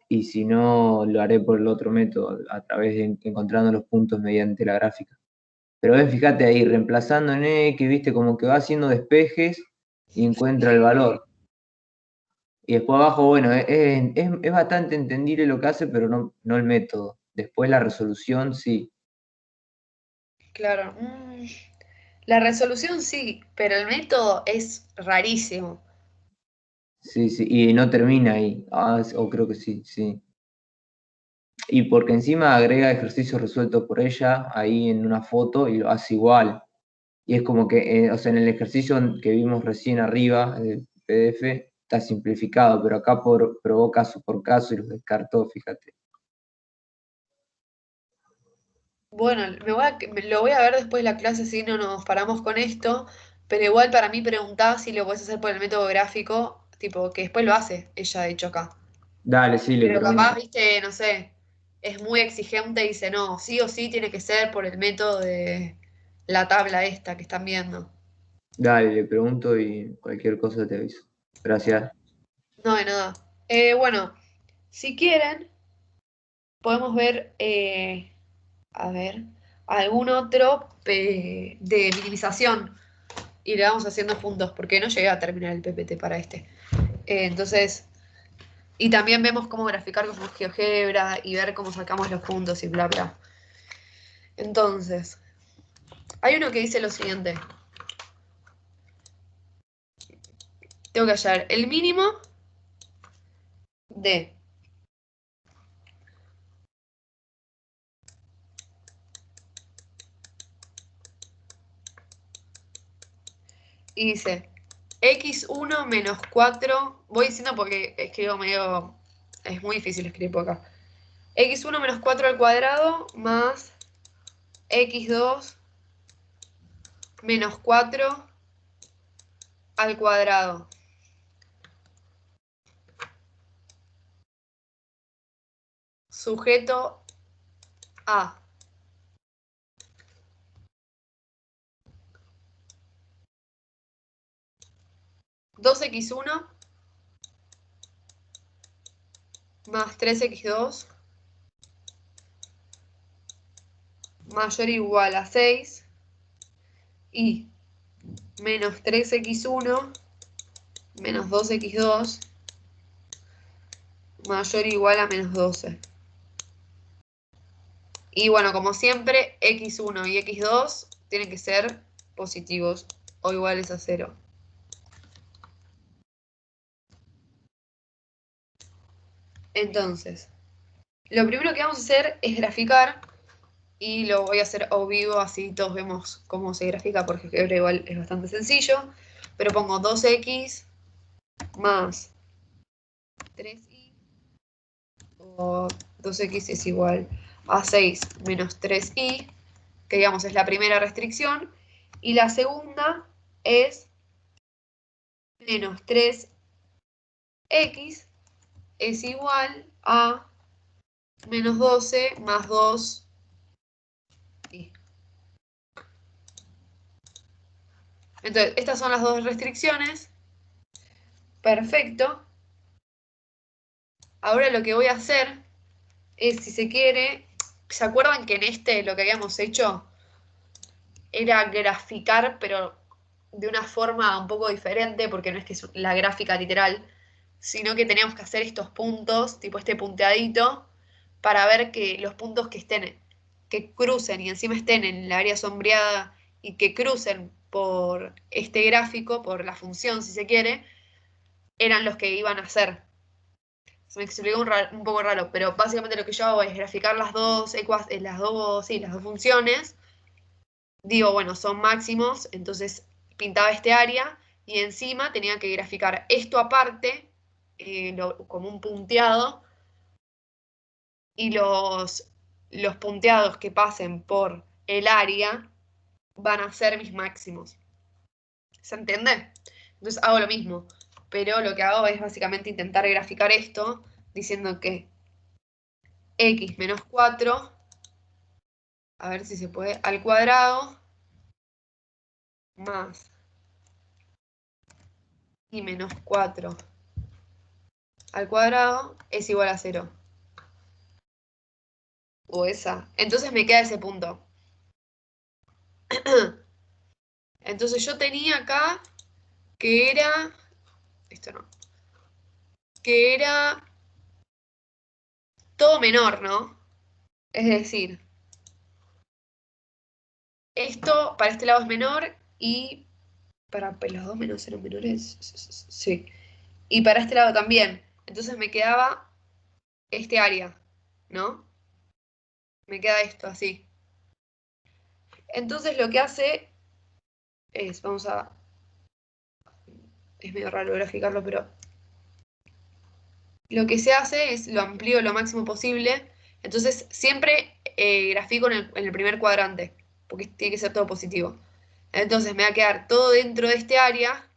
[SPEAKER 4] si no, lo haré por el otro método, a través de encontrando los puntos mediante la gráfica. Pero ven, fíjate ahí, reemplazando en X, viste, como que va haciendo despejes y encuentra el valor. Y después abajo, bueno, es bastante entendible lo que hace, pero no el método. Después la resolución, sí.
[SPEAKER 1] Claro. La resolución sí, pero el método es rarísimo.
[SPEAKER 4] Sí, sí, y no termina ahí. O creo que sí, sí. Y porque encima agrega ejercicios resueltos por ella ahí en una foto y lo hace igual. Y es como que, o sea, en el ejercicio que vimos recién arriba, el PDF, está simplificado, pero acá probó caso por caso y los descartó, fíjate.
[SPEAKER 1] Bueno, lo voy a ver después de la clase si no nos paramos con esto, pero igual para mí preguntaba si lo puedes hacer por el método gráfico, tipo, que después lo hace, ella de hecho acá.
[SPEAKER 4] Dale, sí, le
[SPEAKER 1] Pero capaz,
[SPEAKER 4] pregunto.
[SPEAKER 1] viste, no sé, es muy exigente y dice, no, sí o sí tiene que ser por el método de la tabla esta que están viendo.
[SPEAKER 4] Dale, le pregunto y cualquier cosa te aviso. Gracias.
[SPEAKER 1] No, de nada. Bueno, si quieren, podemos ver, a ver, algún otro de minimización y le vamos haciendo juntos, porque no llegué a terminar el PPT para este. Entonces, y también vemos cómo graficar con GeoGebra y ver cómo sacamos los puntos y bla, bla. Entonces, hay uno que dice lo siguiente. Tengo que hallar el mínimo de y dice x1 menos 4. Voy diciendo porque escribo medio. Es muy difícil escribir por acá. X1 menos 4 al cuadrado más x2 menos 4 al cuadrado. Sujeto a. Dos x uno más 3x2 mayor o igual a 6 y menos 3x1 menos 2x2 mayor o igual a menos 12. Y bueno, como siempre, x1 y x2 tienen que ser positivos o iguales a 0. Entonces, Lo primero que vamos a hacer es graficar, y lo voy a hacer a vivo, así todos vemos cómo se grafica, porque GeoGebra igual es bastante sencillo, pero pongo 2x más 3y, o 2x es igual a 6 menos 3y, que digamos es la primera restricción, y la segunda es menos 3x es igual a menos 12 más 2y. Entonces, estas son las dos restricciones. Perfecto. Ahora lo que voy a hacer es, si se quiere, ¿se acuerdan que en este lo que habíamos hecho era graficar, pero de una forma un poco diferente, porque no es que es la gráfica literal, sino que teníamos que hacer estos puntos, tipo este punteadito, para ver que los puntos que estén, que crucen y encima estén en el área sombreada y que crucen por este gráfico, por la función si se quiere, eran los que iban a ser. Se me explicó un poco raro, pero básicamente lo que yo hago es graficar las dos las dos funciones. Digo, bueno, son máximos, entonces pintaba este área y encima tenía que graficar esto aparte, como un punteado, y los punteados que pasen por el área van a ser mis máximos. ¿Se entiende? Entonces hago lo mismo, pero lo que hago es básicamente intentar graficar esto diciendo que x menos 4, a ver si se puede, al cuadrado, más y menos 4 al cuadrado es igual a 0. O esa. Entonces me queda ese punto. Entonces yo tenía acá que era... Esto no. Que era todo menor, ¿no? Es decir, esto para este lado es menor y... Para los dos menos eran menores. Sí. Y para este lado también. Entonces me quedaba este área, ¿no? Me queda esto así. Entonces lo que hace es, vamos a... Es medio raro graficarlo, pero lo que se hace es lo amplío lo máximo posible. Entonces siempre grafico en el primer cuadrante, porque tiene que ser todo positivo. Entonces me va a quedar todo dentro de este área.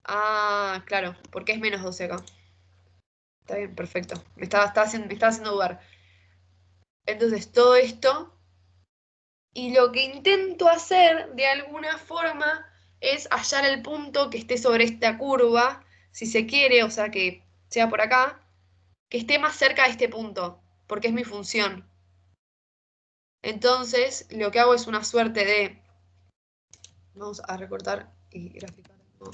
[SPEAKER 1] Ah, claro, porque es menos 12 acá. Está bien, perfecto. Me estaba haciendo dudar. Entonces todo esto. Y lo que intento hacer de alguna forma es hallar el punto que esté sobre esta curva, si se quiere, o sea que sea por acá, que esté más cerca de este punto, porque es mi función. Entonces, lo que hago es una suerte de... Vamos a recortar y graficar. ¿No?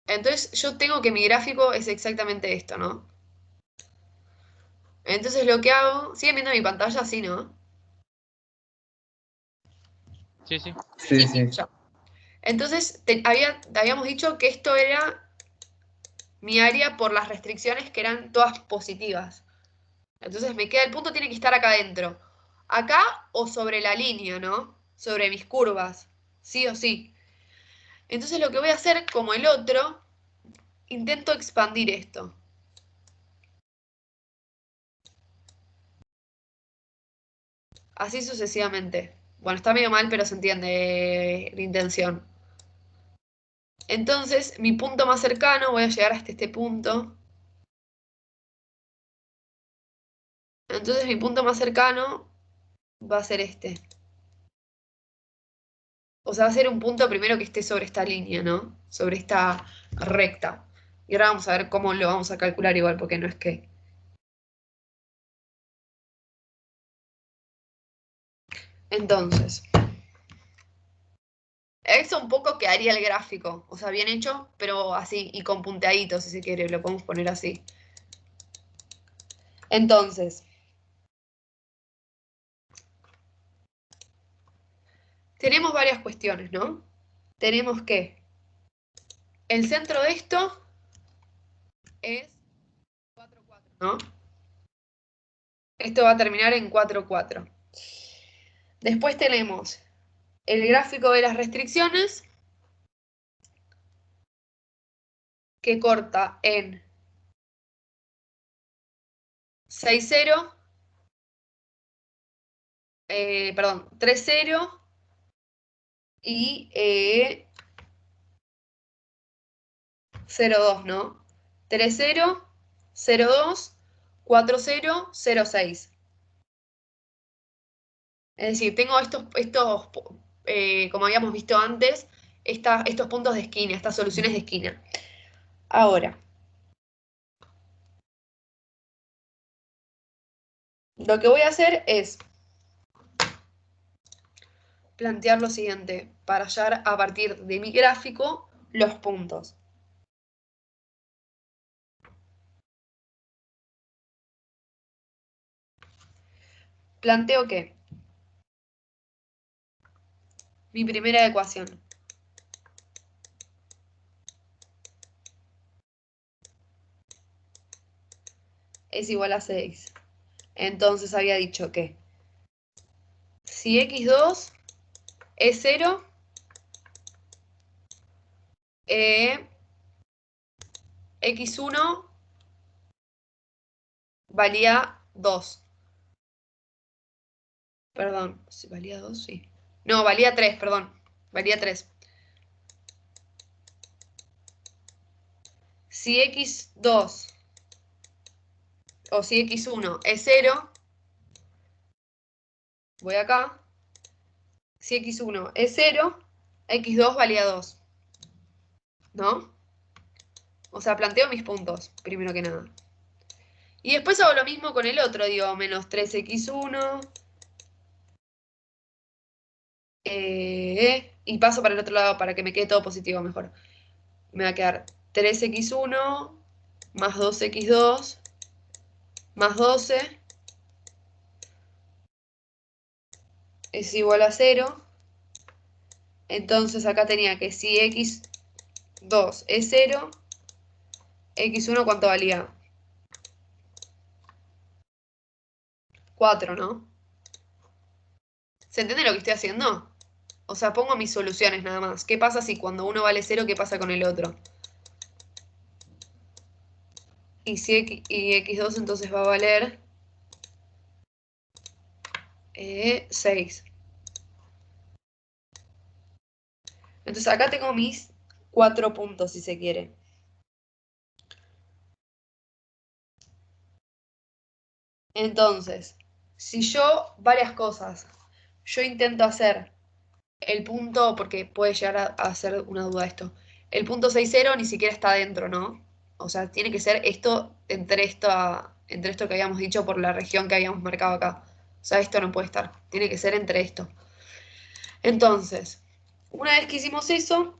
[SPEAKER 1] Entonces, yo tengo que mi gráfico es exactamente esto, ¿no? Entonces, lo que hago... ¿Siguen viendo mi pantalla? Sí, ¿no?
[SPEAKER 2] Sí, sí.
[SPEAKER 4] Sí, sí.
[SPEAKER 1] Ya. Entonces, habíamos dicho que esto era mi área por las restricciones que eran todas positivas. Entonces me queda, el punto tiene que estar acá adentro. Acá o sobre la línea, ¿no? Sobre mis curvas. Sí o sí. Entonces lo que voy a hacer, como el otro, intento expandir esto. Así sucesivamente. Bueno, está medio mal, pero se entiende la intención. Entonces, mi punto más cercano, voy a llegar hasta este punto. Entonces, mi punto más cercano va a ser este. O sea, va a ser un punto primero que esté sobre esta línea, ¿no? Sobre esta recta. Y ahora vamos a ver cómo lo vamos a calcular igual, porque no es que... Entonces, esto un poco quedaría el gráfico. O sea, bien hecho, pero así, y con punteaditos, si se quiere, lo podemos poner así. Entonces, tenemos varias cuestiones, ¿no? Tenemos que el centro de esto es 4, 4, ¿no? Esto va a terminar en 4, 4. Después tenemos el gráfico de las restricciones, que corta en 6, 0, perdón, 3, 0 y 0, 2, ¿no? 3, 0, 0, 2, 4, 0, 0, 6. Es decir, tengo estos como habíamos visto antes, estos puntos de esquina, estas soluciones de esquina. Ahora, lo que voy a hacer es plantear lo siguiente, para hallar a partir de mi gráfico los puntos. Planteo que mi primera ecuación es igual a 6. Entonces había dicho que si x2 es 0, x1 valía 2. Perdón, ¿valía 2? Sí. No, valía 3, perdón. Valía 3. Si x2 o si x1 es 0, voy acá. Si x1 es 0, x2 valía 2. ¿No? O sea, planteo mis puntos, primero que nada. Y después hago lo mismo con el otro, digo, menos 3x1. Y paso para el otro lado para que me quede todo positivo mejor. Me va a quedar 3x1 más 2x2 más 12 es igual a 0. Entonces acá tenía que si x2 es 0, x1 ¿cuánto valía? 4, ¿no? ¿Se entiende lo que estoy haciendo? O sea, pongo mis soluciones nada más. ¿Qué pasa si cuando uno vale 0, qué pasa con el otro? Y si x2 entonces va a valer 6. Entonces acá tengo mis 4 puntos, si se quiere. Entonces, si yo, varias cosas, yo intento hacer el punto, porque puede llegar a ser una duda esto, el punto 6, 0 ni siquiera está dentro, ¿no? O sea, tiene que ser esto entre esto que habíamos dicho por la región que habíamos marcado acá. O sea, esto no puede estar, tiene que ser entre esto. Entonces, una vez que hicimos eso,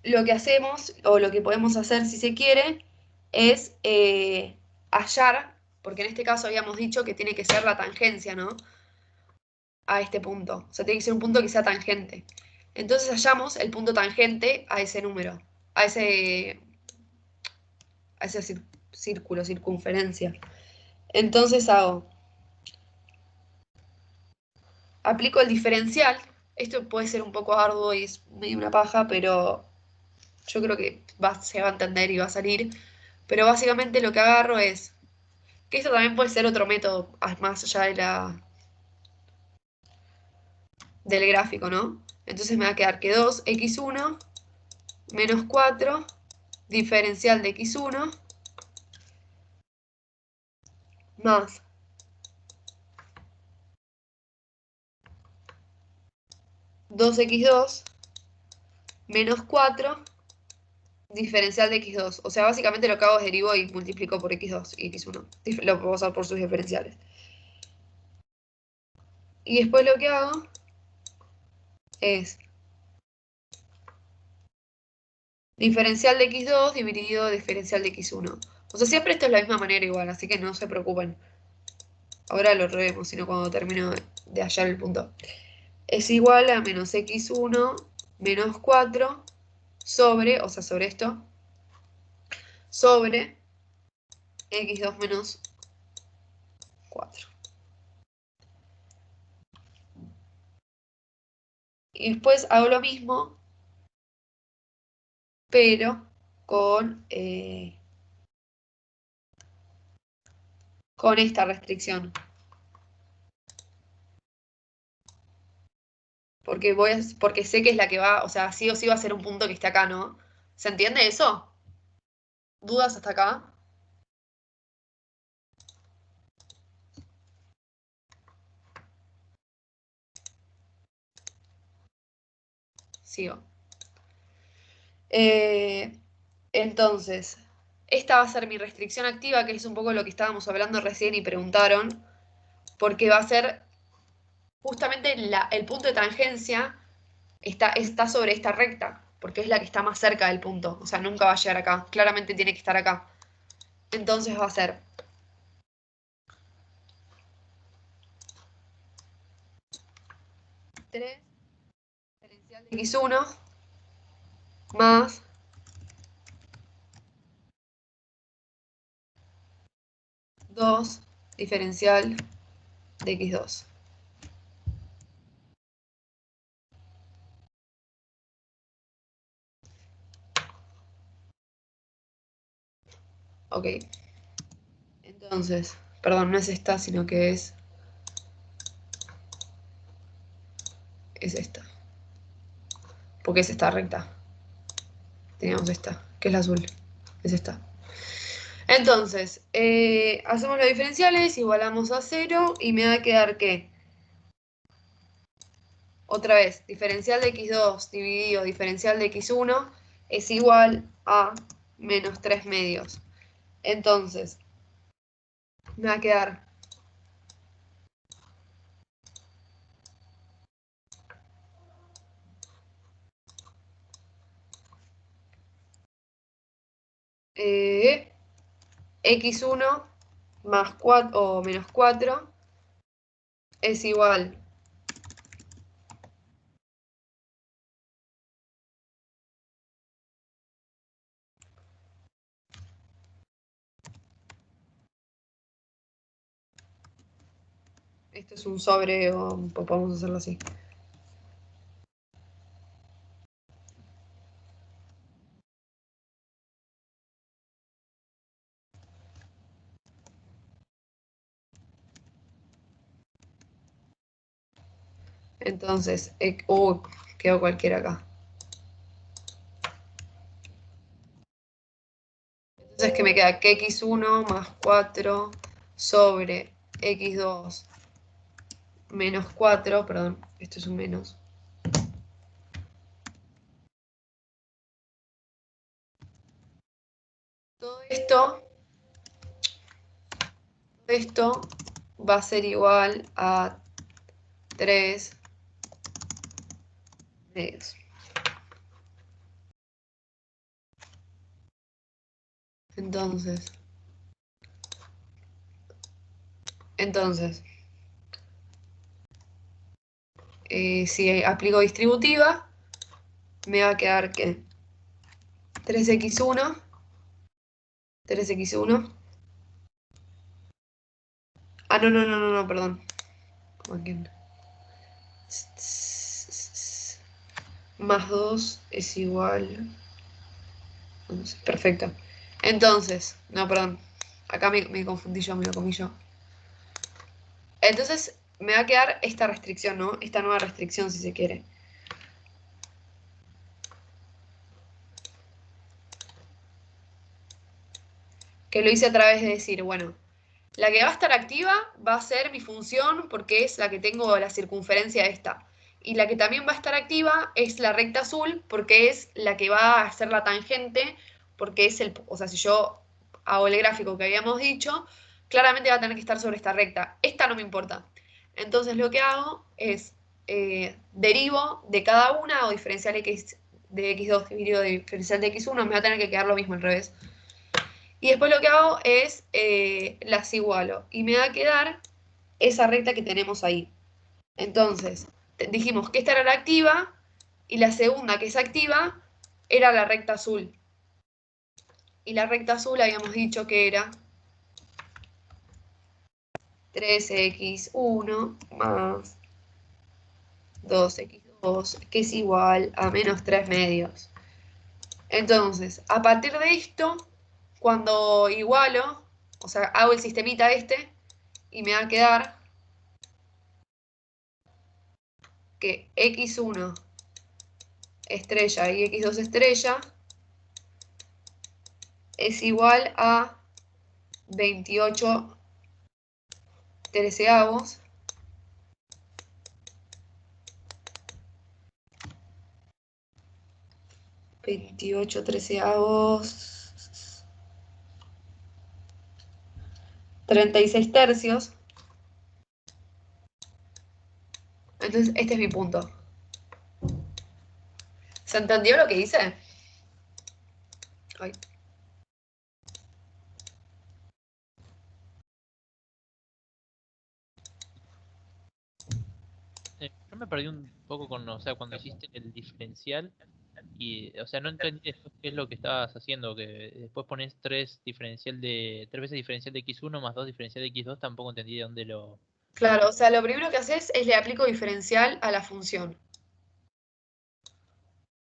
[SPEAKER 1] lo que hacemos, o lo que podemos hacer si se quiere, es hallar, porque en este caso habíamos dicho que tiene que ser la tangencia, ¿no? A este punto. O sea, tiene que ser un punto que sea tangente. Entonces hallamos el punto tangente a ese número, a ese círculo, circunferencia. Entonces aplico el diferencial. Esto puede ser un poco arduo y es medio una paja, pero yo creo que se va a entender y va a salir. Pero básicamente lo que agarro es, que esto también puede ser otro método más allá del gráfico, ¿no? Entonces me va a quedar que 2x1 menos 4 diferencial de x1 más 2x2 menos 4 diferencial de x2. O sea, básicamente lo que hago es derivo y multiplico por x2 y x1. Lo puedo usar por sus diferenciales. Y después lo que hago es diferencial de x2 dividido diferencial de x1. O sea, siempre esto es la misma manera igual, así que no se preocupen. ahora lo revemos, sino cuando termino de hallar el punto. Es igual a menos x1 menos 4 sobre, o sea, sobre esto, sobre x2 menos 4. Y después hago lo mismo, pero con esta restricción. Porque sé que es la que va, o sea, sí o sí va a ser un punto que esté acá, ¿no? ¿Se entiende eso? ¿Dudas hasta acá? Sigo. Entonces, esta va a ser mi restricción activa, que es un poco lo que estábamos hablando recién y preguntaron, porque va a ser justamente el punto de tangencia está sobre esta recta, porque es la que está más cerca del punto, o sea, nunca va a llegar acá, claramente tiene que estar acá. Entonces va a ser 3 diferencial de x1 más 2 diferencial de x2. Ok. Entonces, perdón, no es esta, sino que es esta. Porque es esta recta. Teníamos esta, que es la azul. Es esta. Entonces, hacemos los diferenciales, igualamos a 0 y me va a quedar que, otra vez, diferencial de x2 dividido diferencial de x1 es igual a menos 3 medios. Entonces, me va a quedar x1 más 4 o menos 4 es igual esto es un sobre o podemos hacerlo así. Entonces, quedó cualquiera acá. Entonces, ¿qué me queda? Que x1 más 4 sobre x2 menos 4, perdón, esto es un menos. Todo esto va a ser igual a 3 medios. Entonces, si aplico distributiva, me va a quedar que 3x1, no, perdón. Más 2 es igual. Perfecto. Entonces, no, perdón. Acá me confundí yo, me lo comí yo. Entonces, me va a quedar esta restricción, ¿no? Esta nueva restricción, si se quiere. Que lo hice a través de decir, bueno, la que va a estar activa va a ser mi función porque es la que tengo la circunferencia esta. Y la que también va a estar activa es la recta azul porque es la que va a ser la tangente, porque es o sea, si yo hago el gráfico que habíamos dicho, claramente va a tener que estar sobre esta recta. Esta no me importa. Entonces lo que hago es derivo de cada una o diferencial x de x2 dividido de diferencial de x1, me va a tener que quedar lo mismo al revés. Y después lo que hago es las igualo. Y me va a quedar esa recta que tenemos ahí. Entonces, dijimos que esta era la activa y la segunda que es activa era la recta azul. Y la recta azul habíamos dicho que era 3x1 más 2x2, que es igual a menos 3 medios. Entonces, a partir de esto, cuando igualo, o sea, hago el sistemita este, y me va a quedar que x1 estrella y x2 estrella es igual a 28 treceavos (28 treceavos) 36 tercios. Entonces, este es mi punto. ¿Se entendió lo que hice? Ay.
[SPEAKER 2] Yo me perdí un poco con, o sea, cuando hiciste el diferencial y, o sea, no entendí después qué es lo que estabas haciendo, que después pones 3 veces diferencial de x1 más 2 diferencial de x2, tampoco entendí de dónde lo...
[SPEAKER 1] Claro, o sea, lo primero que haces es le aplico diferencial a la función.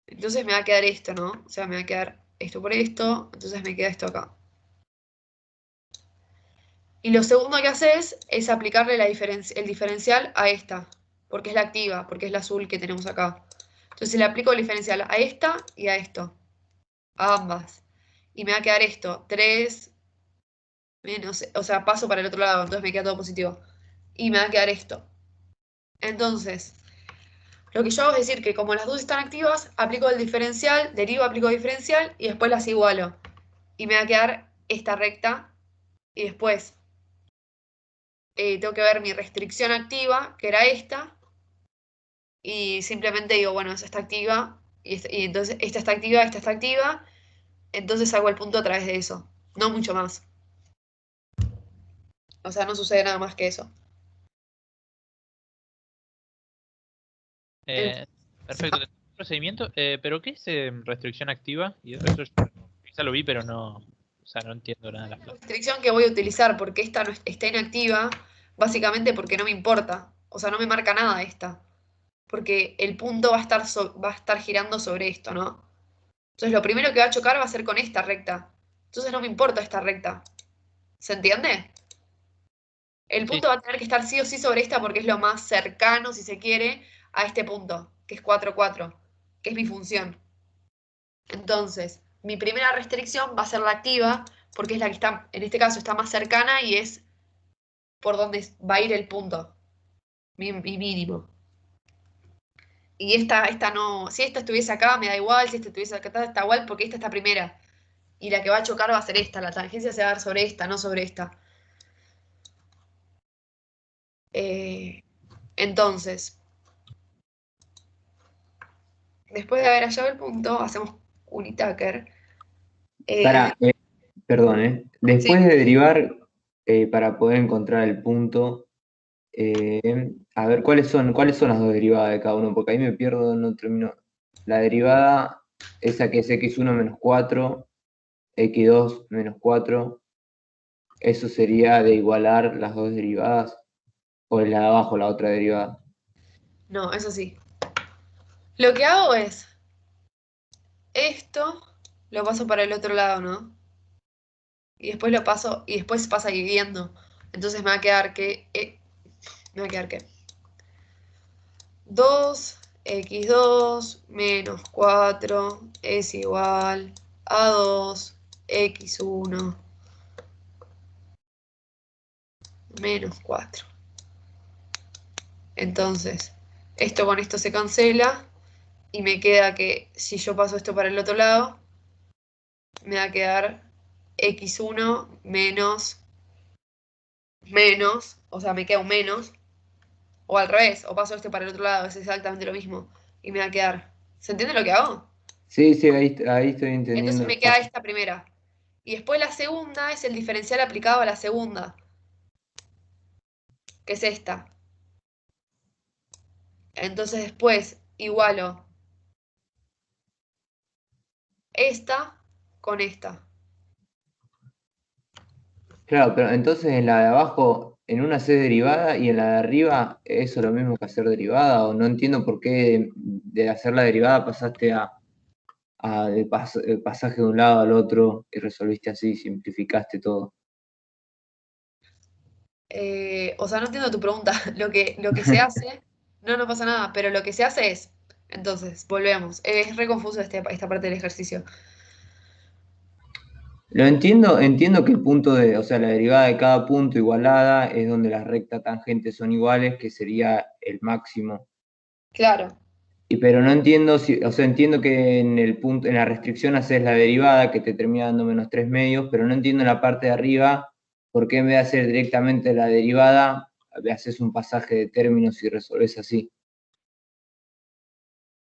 [SPEAKER 1] Entonces me va a quedar esto, ¿no? O sea, me va a quedar esto por esto, entonces me queda esto acá. Y lo segundo que haces es aplicarle el diferencial a esta, porque es la activa, porque es la azul que tenemos acá. Entonces le aplico el diferencial a esta y a esto, a ambas. Y me va a quedar esto, 3 menos, o sea, paso para el otro lado, entonces me queda todo positivo. Y me va a quedar esto. Entonces, lo que yo hago es decir que como las dos están activas, aplico el diferencial, derivo, aplico diferencial y después las igualo. Y me va a quedar esta recta y después tengo que ver mi restricción activa, que era esta, y simplemente digo, bueno, esa está activa, y entonces esta está activa, entonces hago el punto a través de eso, no mucho más. O sea, no sucede nada más que eso.
[SPEAKER 2] Perfecto, tengo un procedimiento, pero ¿qué es restricción activa? Y eso yo quizá lo vi, pero no, o sea, no entiendo nada de las
[SPEAKER 1] La
[SPEAKER 2] clases.
[SPEAKER 1] restricción que voy a utilizar porque esta no está inactiva, básicamente porque no me importa, o sea, no me marca nada esta, porque el punto va a estar girando sobre esto, ¿no? Entonces lo primero que va a chocar va a ser con esta recta. Entonces no me importa esta recta. ¿Se entiende? El
[SPEAKER 2] Sí,
[SPEAKER 1] punto va a tener que estar sí o sí sobre esta porque es lo más cercano, si se quiere, a este punto, que es 4, 4, que es mi función. Entonces, mi primera restricción va a ser la activa, porque es la que está, en este caso, está más cercana y es por donde va a ir el punto, mi mínimo. Y esta no, si esta estuviese acá, me da igual, si esta estuviese acá, está igual, porque esta está primera. Y la que va a chocar va a ser esta, la tangencia se va a dar sobre esta, no sobre esta. Entonces, después de haber hallado el punto, hacemos unitaker.
[SPEAKER 4] Para, perdón, después
[SPEAKER 1] Sí,
[SPEAKER 4] de derivar, para poder encontrar el punto, a ver, ¿cuáles son las dos derivadas de cada uno? Porque ahí me pierdo, no termino. La derivada, esa que es x1 menos 4, x2 menos 4, eso sería de igualar las dos derivadas, o es la de abajo, la otra derivada.
[SPEAKER 1] no, eso sí. Lo que hago es, esto lo paso para el otro lado, ¿no? Y después lo paso, y después pasa dividiendo. Entonces me va a quedar que, me va a quedar que 2x2 menos 4 es igual a 2x1 menos 4. Entonces, esto con esto se cancela y me queda que si yo paso esto para el otro lado, me va a quedar x1 menos, o sea, me queda un menos, o al revés, o paso esto para el otro lado, es exactamente lo mismo, y me va a quedar. ¿Se entiende lo que hago?
[SPEAKER 4] Sí, sí, ahí estoy
[SPEAKER 1] Entonces
[SPEAKER 4] entendiendo
[SPEAKER 1] me
[SPEAKER 4] los
[SPEAKER 1] queda
[SPEAKER 4] pasos.
[SPEAKER 1] esta primera. Y después la segunda es el diferencial aplicado a la segunda. que es esta. Entonces después igualo esta con esta.
[SPEAKER 4] Claro, pero entonces en la de abajo, en una haces derivada y en la de arriba, ¿eso es lo mismo que hacer derivada? O no entiendo por qué de hacer la derivada pasaste el pasaje de un lado al otro y resolviste así, simplificaste todo.
[SPEAKER 1] O sea, no entiendo tu pregunta. Lo que se hace, no pasa nada, pero lo que se hace es, entonces, volvemos. Es re confuso esta parte del ejercicio.
[SPEAKER 4] Lo entiendo que el punto o sea, la derivada de cada punto igualada es donde las rectas tangentes son iguales, que sería el máximo.
[SPEAKER 1] Claro,
[SPEAKER 4] Pero no entiendo o sea, entiendo que en el punto, en la restricción haces la derivada que te termina dando menos 3 medios, pero no entiendo en la parte de arriba por qué en vez de hacer directamente la derivada, haces un pasaje de términos y resolves así.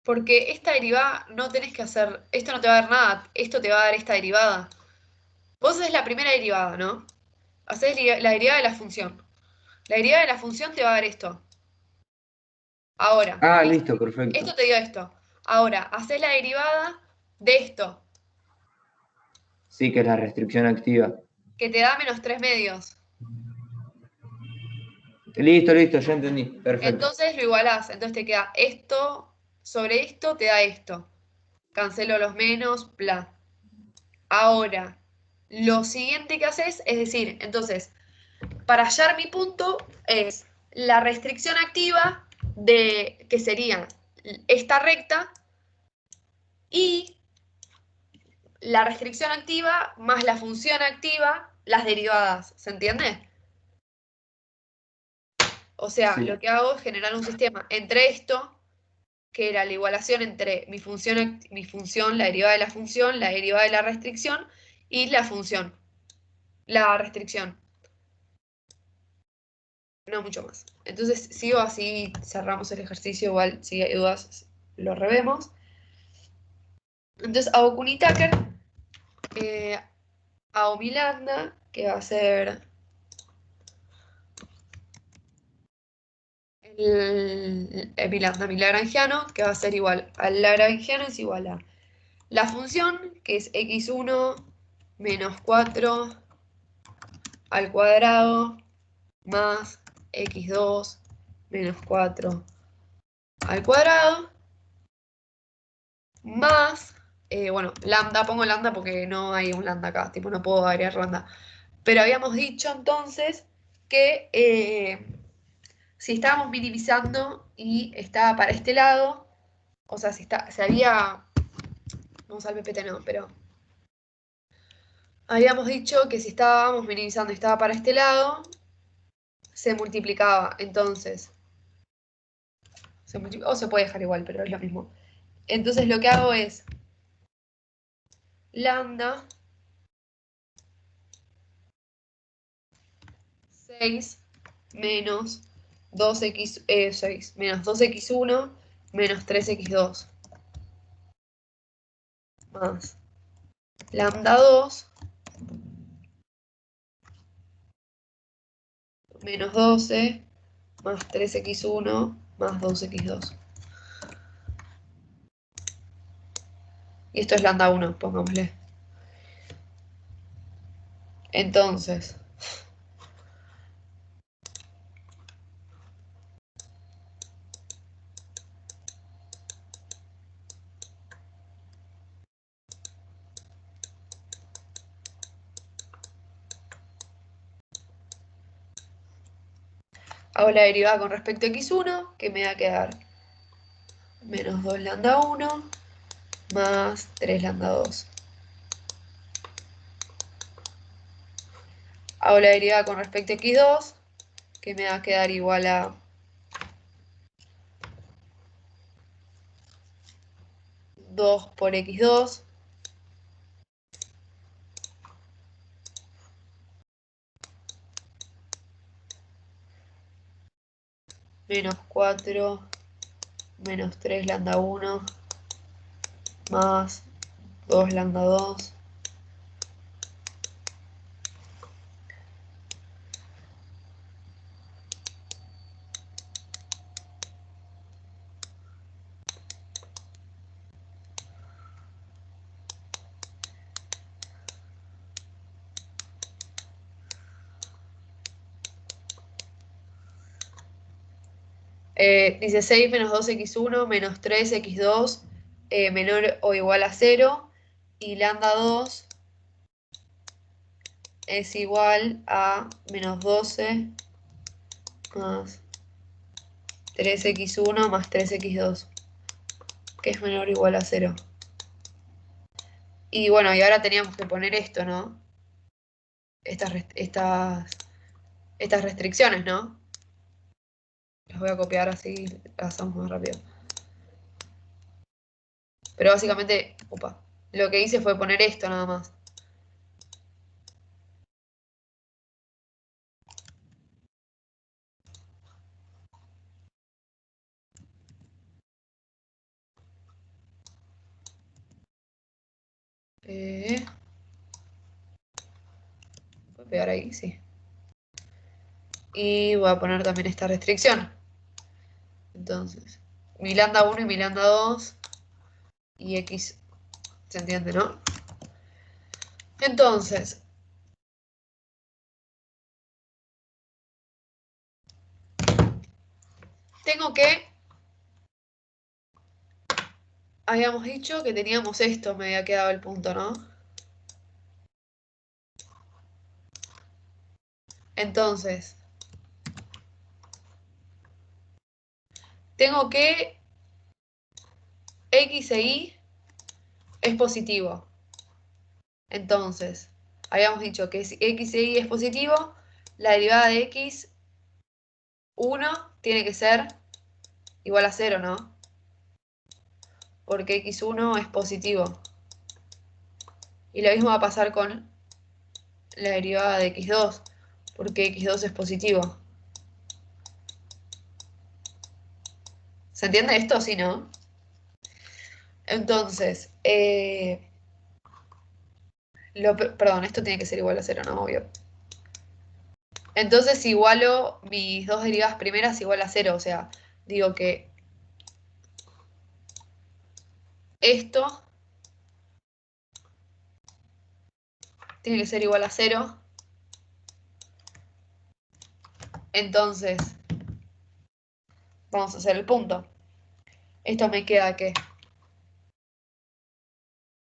[SPEAKER 1] porque esta derivada no tenés que hacer, esto no te va a dar nada, esto te va a dar esta derivada. Vos haces la primera derivada, ¿no? Haces la derivada de la función. La derivada de la función te va a dar esto. Ahora,
[SPEAKER 4] Ah,
[SPEAKER 1] ¿viste?
[SPEAKER 4] listo, perfecto.
[SPEAKER 1] Esto te dio esto. Ahora, haces la derivada de esto,
[SPEAKER 4] Sí, que es la restricción activa.
[SPEAKER 1] que te da menos 3 medios.
[SPEAKER 4] Listo, ya entendí. Perfecto.
[SPEAKER 1] Entonces lo igualás. Entonces te queda esto sobre esto, te da esto. Cancelo los menos, bla. Ahora, lo siguiente que haces es decir, entonces, para hallar mi punto es la restricción activa de que sería esta recta y la restricción activa más la función activa, las derivadas. ¿Se entiende? O sea,
[SPEAKER 4] Sí.
[SPEAKER 1] lo que hago es generar un sistema entre esto, que era la igualación entre mi función, la derivada de la derivada de la restricción y la función, la restricción. No mucho más. Entonces sigo así, cerramos el ejercicio, igual si hay dudas lo revemos. Entonces hago Kunitaker, hago mi lambda, que va a ser mi lambda, mi lagrangiano, que va a ser igual al lagrangiano, es igual a la función, que es x1 menos 4 al cuadrado más x2 menos 4 al cuadrado más, bueno, lambda, pongo lambda porque no hay un lambda acá, tipo no puedo agregar lambda. Pero habíamos dicho entonces que si estábamos minimizando y estaba para este lado, o sea, si había, vamos al PPT no, pero habíamos dicho que si estábamos minimizando y estaba para este lado, se multiplicaba, entonces, o se puede dejar igual, pero es lo mismo. Entonces lo que hago es lambda 6 menos 6 menos 2x1 menos 3x2 más lambda 2 menos 12 más 3x1 más 2x2. Y esto es lambda 1, pongámosle. Entonces, hago la derivada con respecto a x1, que me va a quedar menos 2 lambda 1 más 3 lambda 2. Hago la derivada con respecto a x2, que me va a quedar igual a 2 por x2 menos 4 menos 3 lambda 1 más 2 lambda 2 Dice 6 menos 2x1 menos 3x2 menor o igual a 0. Y lambda 2 es igual a menos 12 más 3x1 más 3x2, que es menor o igual a 0. Y bueno, y ahora teníamos que poner esto, ¿no? Estas restricciones, ¿no? Las voy a copiar así, las hacemos más rápido. Pero básicamente, lo que hice fue poner esto nada más. Voy a pegar ahí, sí. Y voy a poner también esta restricción. Entonces, mi lambda 1 y mi lambda 2 y x, ¿se entiende, no? Entonces, tengo que, habíamos dicho que teníamos esto, me había quedado el punto, ¿no? Entonces, tengo que x e y es positivo. Entonces, habíamos dicho que si x e y es positivo, la derivada de x1 tiene que ser igual a 0, ¿no? Porque x1 es positivo. Y lo mismo va a pasar con la derivada de x2, porque x2 es positivo. ¿Se entiende esto? Sí, ¿no? Entonces, perdón, esto tiene que ser igual a 0, ¿no? Obvio. Entonces igualo mis dos derivadas primeras igual a 0, o sea, digo que esto tiene que ser igual a 0. Entonces, vamos a hacer el punto. Esto me queda que...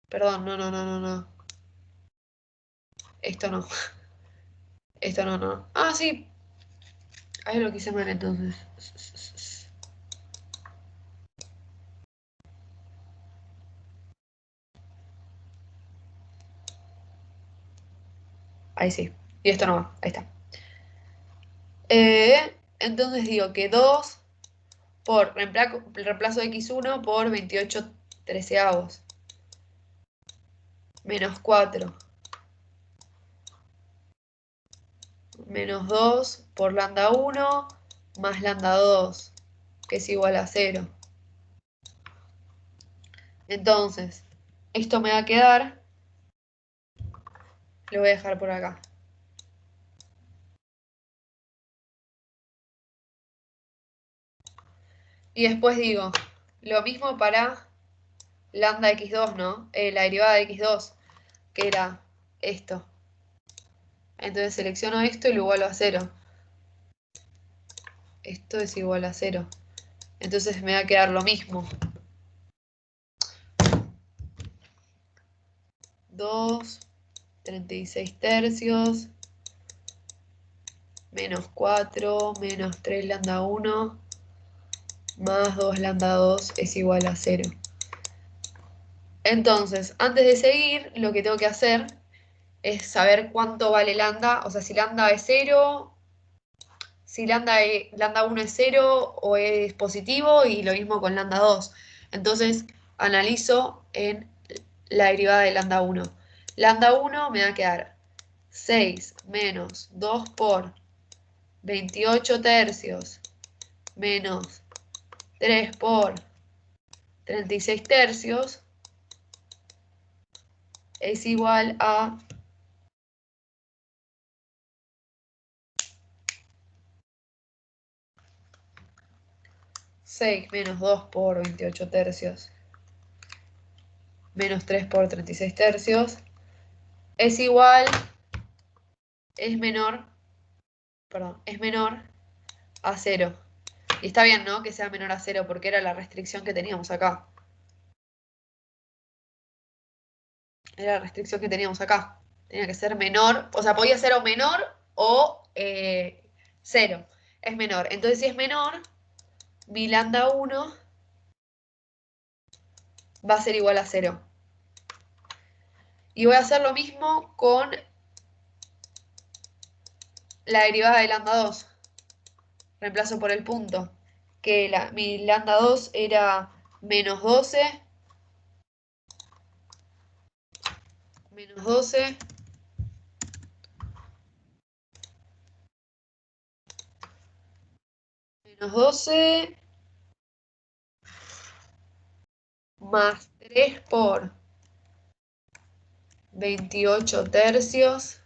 [SPEAKER 1] Perdón, no. Esto no. Esto no. Ah, sí. Ahí lo quise mal entonces. Ahí sí. Y esto no va. Ahí está. Entonces digo que 2 por reemplazo de x1 por 28 treceavos. Menos 4. Menos 2 por lambda 1 más lambda 2, que es igual a 0. Entonces, esto me va a quedar, lo voy a dejar por acá. Y después digo, lo mismo para lambda x2, ¿no? La derivada de x2, que era esto. Entonces selecciono esto y lo igualo a 0. Esto es igual a 0. Entonces me va a quedar lo mismo. 2, 36 tercios, menos 4, menos 3 lambda 1, más 2 lambda 2 es igual a 0. Entonces, antes de seguir, lo que tengo que hacer es saber cuánto vale lambda, o sea, si lambda es 0, si lambda 1 es 0 o es positivo, y lo mismo con lambda 2. Entonces, analizo en la derivada de lambda 1. Lambda 1 me va a quedar 6 menos 2 por 28 tercios menos 3 por 36 tercios es igual a 6 menos 2 por 28 tercios menos 3 por 36 tercios es igual, es menor a 0. Y está bien, ¿no? Que sea menor a 0 porque era la restricción que teníamos acá. Era la restricción que teníamos acá. Tenía que ser menor, o sea, podía ser o menor o 0. Es menor. Entonces, si es menor, mi lambda 1 va a ser igual a 0. Y voy a hacer lo mismo con la derivada de lambda 2. Reemplazo por el punto. Que mi lambda 2 era menos 12. Menos 12. Menos 12. Más 3 por 28 tercios.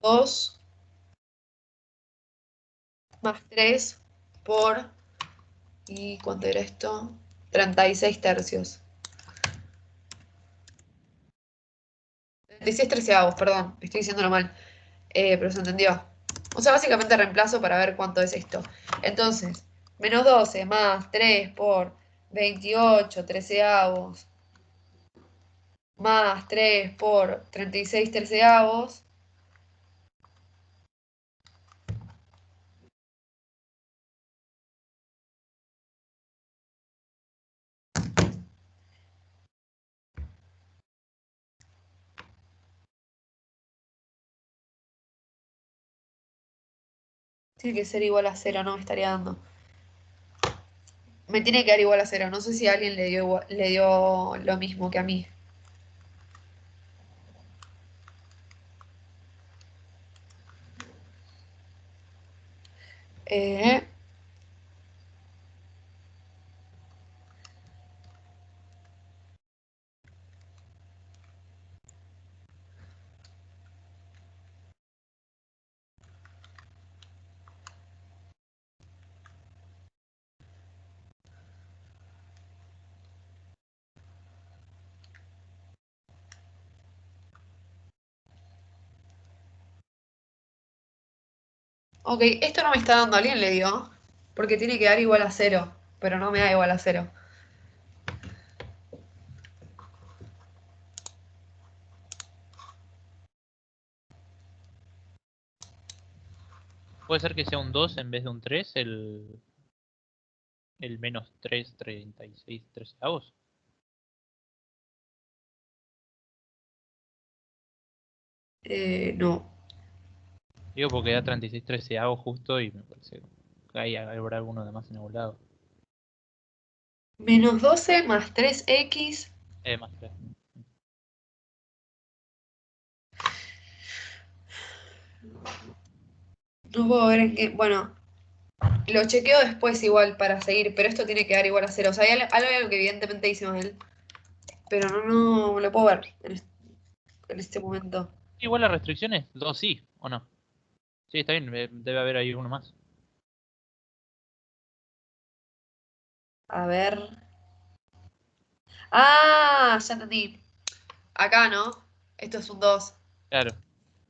[SPEAKER 1] Dos más 3 por, ¿y cuánto era esto? 36 tercios. 36 treceavos, perdón, estoy diciéndolo mal, pero se entendió. O sea, básicamente reemplazo para ver cuánto es esto. Entonces, menos 12 más 3 por 28 treceavos más 3 por 36 terceavos. Tiene que ser igual a 0, no me estaría dando. Me tiene que dar igual a 0. No sé si a alguien le dio lo mismo que a mí. Eh, ok, esto no me está dando, alguien le dio. Porque tiene que dar igual a 0. Pero no me da igual a 0.
[SPEAKER 2] Puede ser que sea un 2 en vez de un 3, el menos 3, 36 treceavos.
[SPEAKER 1] No.
[SPEAKER 2] Digo porque da 36 treceavos justo y me parece que habrá alguno de más en algún lado.
[SPEAKER 1] Menos 12 más 3x.
[SPEAKER 2] Más 3.
[SPEAKER 1] No puedo ver en qué. Bueno, lo chequeo después igual para seguir. Pero esto tiene que dar igual a 0. O sea, hay algo que evidentemente hice mal. Pero no lo puedo ver en este momento.
[SPEAKER 2] Igual las restricciones, 2 sí, ¿o no? Sí, está bien, debe haber ahí uno más.
[SPEAKER 1] A ver. Ah, ya entendí. Acá, ¿no? Esto es un 2.
[SPEAKER 2] Claro.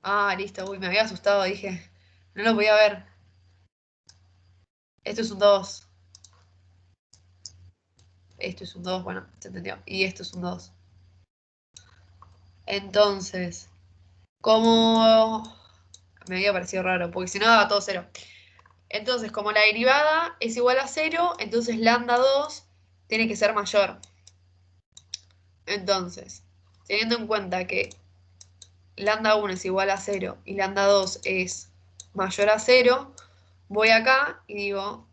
[SPEAKER 1] Ah, listo. Uy, me había asustado. Dije, no lo podía ver. Esto es un 2. Esto es un 2. Bueno, se entendió. Y esto es un 2. Entonces, como... Me había parecido raro, porque si no daba todo 0. Entonces, como la derivada es igual a 0, entonces lambda 2 tiene que ser mayor. Entonces, teniendo en cuenta que lambda 1 es igual a 0 y lambda 2 es mayor a 0, voy acá y digo,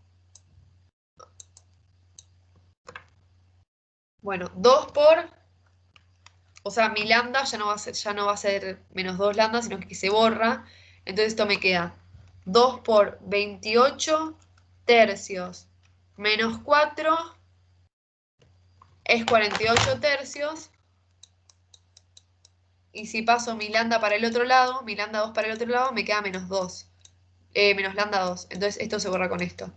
[SPEAKER 1] bueno, 2 por, o sea, mi lambda ya no va a ser menos 2 lambda, sino que se borra. Entonces esto me queda 2 por 28 tercios menos 4 es 48 tercios. Y si paso mi lambda para el otro lado, mi lambda 2 para el otro lado, me queda menos 2. Menos lambda 2. Entonces esto se borra con esto.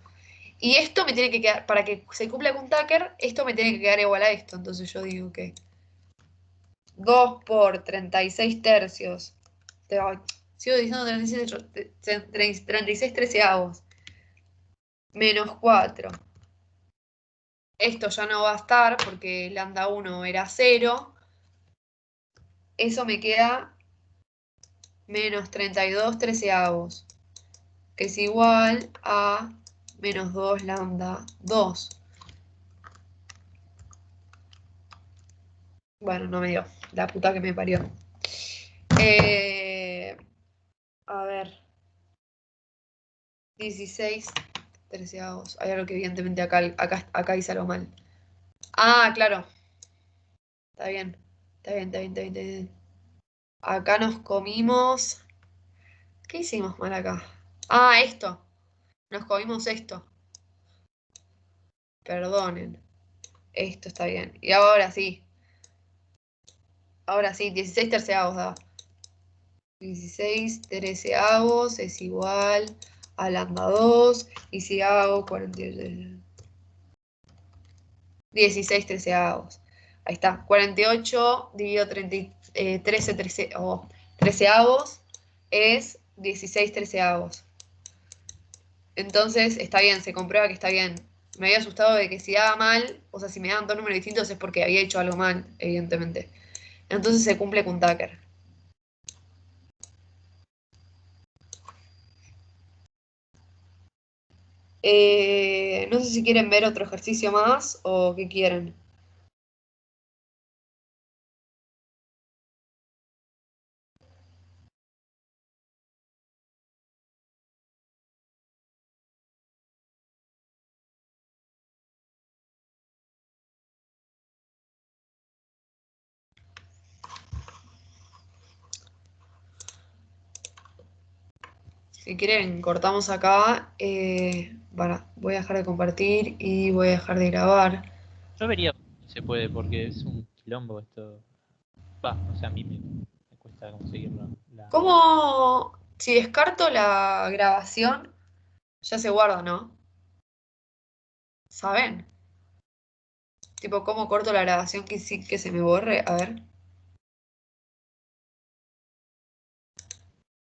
[SPEAKER 1] Y esto me tiene que quedar, para que se cumpla con Tucker, esto me tiene que quedar igual a esto. Entonces yo digo que 2 por 36 tercios Sigo diciendo 36 treceavos. Menos 4. Esto ya no va a estar porque lambda 1 era 0. Eso me queda menos 32 treceavos, que es igual a menos 2 lambda 2. Bueno, no me dio. La puta que me parió. A ver. 16 treceavos. Hay algo que evidentemente acá hice algo mal. Ah, claro. Está bien. Está bien, está bien, está bien, está bien. Acá nos comimos. ¿Qué hicimos mal acá? Ah, esto. Nos comimos esto. Perdonen. Esto está bien. Y ahora sí. Ahora sí, 16 terceavos da. 16 treceavos es igual a lambda 2. Y si hago 48. 16 treceavos. Ahí está. 48 dividido 13 treceavos es 16 treceavos. Entonces está bien, se comprueba que está bien. Me había asustado de que si daba mal, o sea, si me daban dos números distintos es porque había hecho algo mal, evidentemente. Entonces se cumple con Tucker. No sé si quieren ver otro ejercicio más o qué quieren. Si quieren, cortamos acá. Voy a dejar de compartir y voy a dejar de grabar.
[SPEAKER 2] Yo vería si se puede, porque es un quilombo esto. Va, o sea, a mí me cuesta conseguirlo.
[SPEAKER 1] ¿Cómo? Si descarto la grabación, ya se guarda, ¿no? ¿Saben? Tipo, ¿cómo corto la grabación que sí que se me borre? A ver.